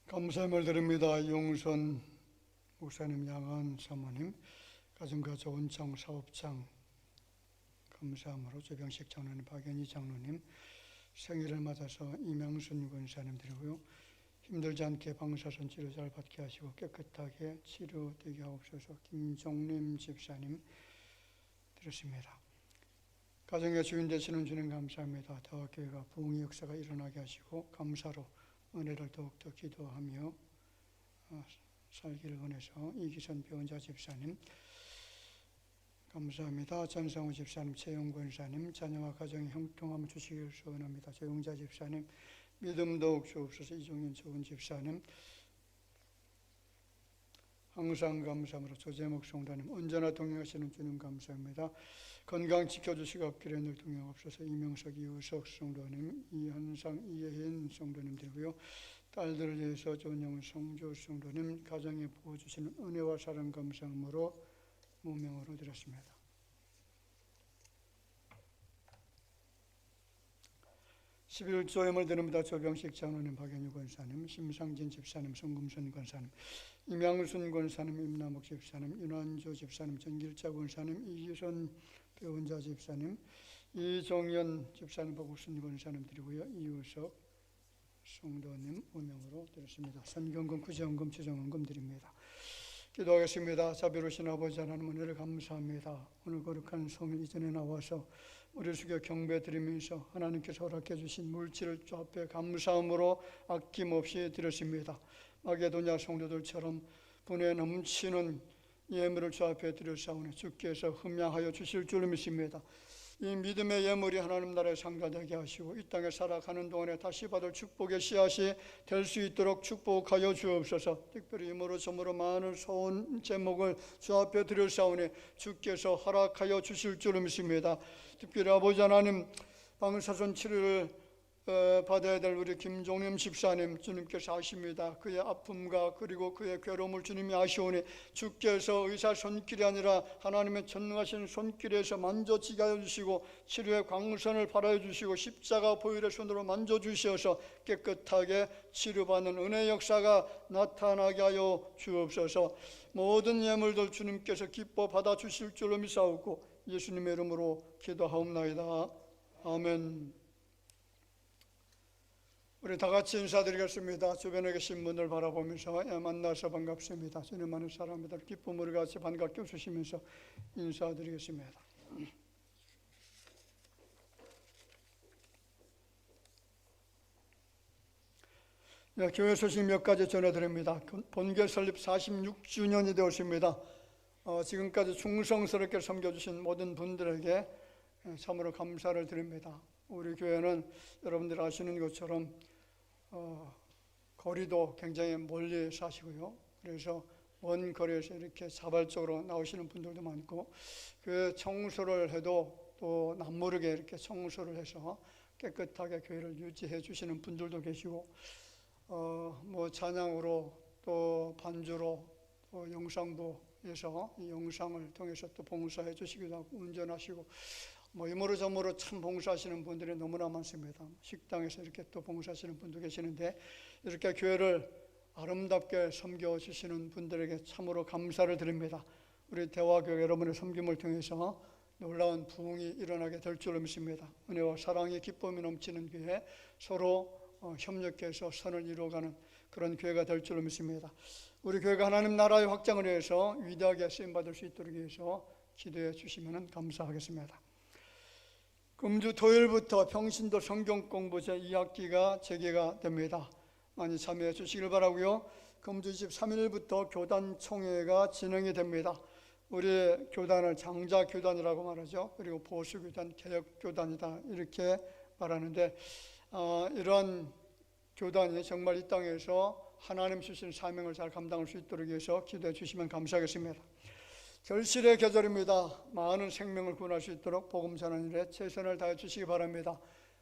감사함을 드립니다. 용선 목사님, 양한 사모님, 가정과 좋은장 사업장 감사함으로 조병식 장로님, 박연희 장로님 생일을 맞아서 이명순 권사님 드리고요. 힘들지 않게 방사선 치료 잘 받게 하시고 깨끗하게 치료되게 하옵소서. 김종림 집사님 드렸습니다. 가정의 주인 되시는 주님 감사합니다. 대화교회가 부흥의 역사가 일어나게 하시고 감사로 은혜를 더욱더 기도하며 살기를 원해서 이기선 배원자 집사님 감사합니다. 전상우 집사님, 최영 권사님 자녀와 가정의 형통함 주시기를 소원합니다. 조용자 집사님 믿음 더욱 주옵소서. 이종윤 좋은 집사님 항상 감사함으로 조재목 성도님 언제나 동행하시는 주님 감사합니다. 건강 지켜주시고 앞길에 늘 동행하옵소서. 이명석, 이우석 성도님, 이현상, 이예인 성도님 드리고요. 딸들을 위해서 전영 성조 성도님 가정에 부어주시는 은혜와 사랑 감사함으로 무명으로 드렸습니다. (11조임을) 드립니다. 조병식 장로님, 박연희 권사님, 심상진 집사님, 성금순 권사님, 임양순 권사님, 임남욱 집사님, 윤환조 집사님, 전길자 권사님, 이기선 배원자 집사님, 이종현 집사님, 박욱순 권사님 드리고요. 이우석 성도님 무명으로 드렸습니다. 선경금, 구제헌금, 추정헌금 드립니다. 기도하겠습니다. 자비로우신 아버지 하나님 은혜를 감사합니다. 오늘 거룩한 성일 이전에 나와서 우리 숙여 경배 드리면서 하나님께서 허락해 주신 물질을 주 앞에 감사함으로 아낌없이 드렸습니다. 마게도냐 성도들처럼 분에 넘치는 예물을 주 앞에 드렸사오니 주께서 흠양하여 주실 줄 믿습니다. 이 믿음의 예물이 하나님 나라에 상가되게 하시고 이 땅에 살아가는 동안에 다시 받을 축복의 씨앗이 될 수 있도록 축복하여 주옵소서. 특별히 이모로 저모로 많은 소원 제목을 주 앞에 드렸사오니 주께서 허락하여 주실 줄 믿습니다. 특별히 아버지 하나님 방사선 치료를 받아야 될 우리 김종림 집사님 주님께서 아십니다. 그의 아픔과 그리고 그의 괴로움을 주님이 아시오니 주께서 의사 손길이 아니라 하나님의 전능하신 손길에서 만져지게 하여 주시고 치료의 광선을 발하여 주시고 십자가 보혈의 손으로 만져주셔서 깨끗하게 치료받는 은혜의 역사가 나타나게 하여 주옵소서. 모든 예물들 주님께서 기뻐 받아주실 줄로 믿사오고 예수님의 이름으로 기도하옵나이다. 아멘. 우리 다 같이 인사드리겠습니다. 주변에 계신 분들 바라보면서 만나서 반갑습니다. 주님 많은 사람들 기쁨을 같이 반갑게 웃으시면서 인사드리겠습니다. 교회 소식 몇 가지 전해드립니다. 본교 설립 46주년이 되었습니다. 지금까지 충성스럽게 섬겨주신 모든 분들에게 참으로 감사를 드립니다. 우리 교회는 여러분들 아시는 것처럼 거리도 굉장히 멀리 사시고요. 그래서 먼 거리에서 이렇게 자발적으로 나오시는 분들도 많고, 교회 청소를 해도 또 남모르게 이렇게 청소를 해서 깨끗하게 교회를 유지해 주시는 분들도 계시고, 뭐 찬양으로 또 반주로 또 영상부에서 이 영상을 통해서 또 봉사해 주시기도 하고, 운전하시고 뭐 이모저모로 참 봉사하시는 분들이 너무나 많습니다. 식당에서 이렇게 또 봉사하시는 분도 계시는데, 이렇게 교회를 아름답게 섬겨주시는 분들에게 참으로 감사를 드립니다. 우리 대화교회 여러분의 섬김을 통해서 놀라운 부흥이 일어나게 될 줄로 믿습니다. 은혜와 사랑의 기쁨이 넘치는 교회, 서로 협력해서 선을 이루어가는 그런 교회가 될 줄로 믿습니다. 우리 교회가 하나님 나라의 확장을 위해서 위대하게 쓰임받을 수 있도록 위해서 기도해 주시면 감사하겠습니다. 금주 토요일부터 평신도 성경 공부 제2학기가 재개가 됩니다. 많이 참여해 주시길 바라고요. 금주 23일부터 교단 총회가 진행이 됩니다. 우리 교단을 장자교단이라고 말하죠. 그리고 보수교단, 개혁교단이다 이렇게 말하는데, 이러한 교단이 정말 이 땅에서 하나님 주신 사명을 잘 감당할 수 있도록 위해서 기도해 주시면 감사하겠습니다. 결실의 계절입니다. 많은 생명을 구원할 수 있도록 복음 전하는 일에 최선을 다해 주시기 바랍니다.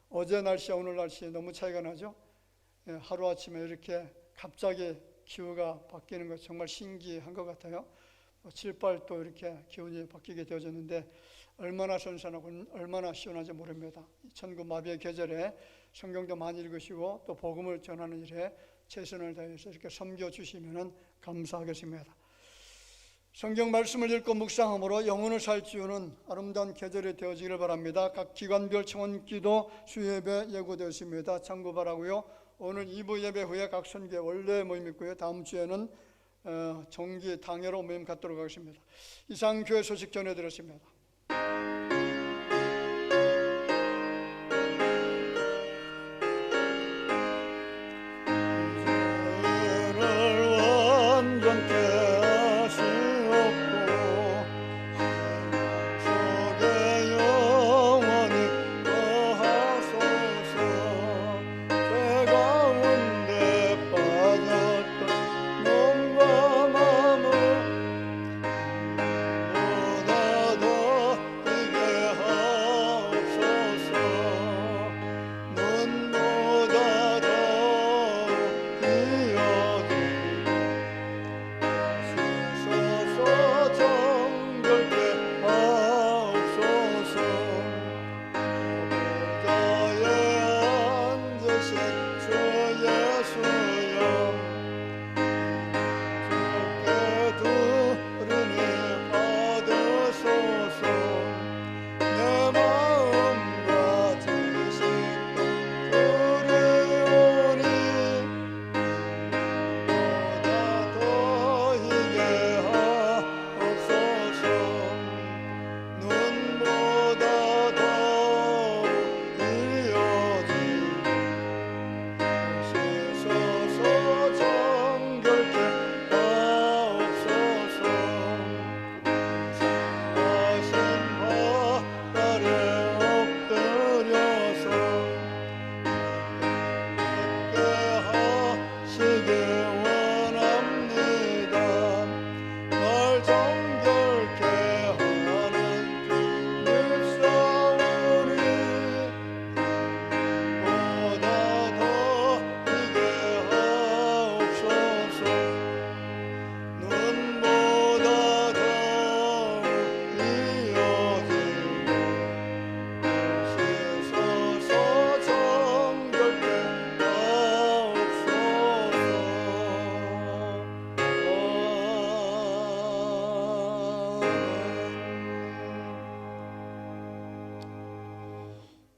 어제 날씨와 오늘 날씨 너무 차이가 나죠. 하루아침에 이렇게 갑자기 기후가 바뀌는 것 정말 신기한 것 같아요. 7발 또 이렇게 기온이 바뀌게 되어졌는데 얼마나 선선하고 얼마나 시원한지 모릅니다. 천국 마비의 계절에 성경도 많이 읽으시고 또 복음을 전하는 일에 최선을 다해서 이렇게 섬겨주시면 감사하겠습니다. 성경 말씀을 읽고 묵상함으로 영혼을 살 지우는 아름다운 계절이 되어지기를 바랍니다. 각 기관별 청원기도 수예배 예고되었습니다. 참고 바라고요. 오늘 2부 예배 후에 각 선교회 원래 모임 있고요. 다음 주에는 정기 당회로 모임 갖도록 하겠습니다. 이상 교회 소식 전해드렸습니다.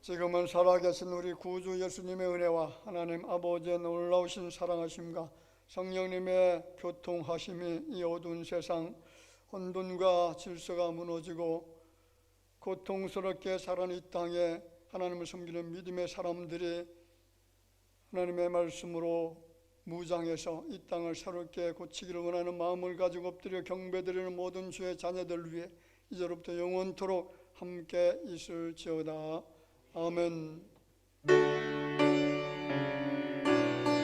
지금은 살아계신 우리 구주 예수님의 은혜와 하나님 아버지의 놀라우신 사랑하심과 성령님의 교통하심이 이 어두운 세상 혼돈과 질서가 무너지고 고통스럽게 살아는 이 땅에 하나님을 섬기는 믿음의 사람들이 하나님의 말씀으로 무장해서 이 땅을 새롭게 고치기를 원하는 마음을 가지고 엎드려 경배드리는 모든 주의 자녀들 위해 이제로부터 영원토록 함께 있을지어다. 아멘.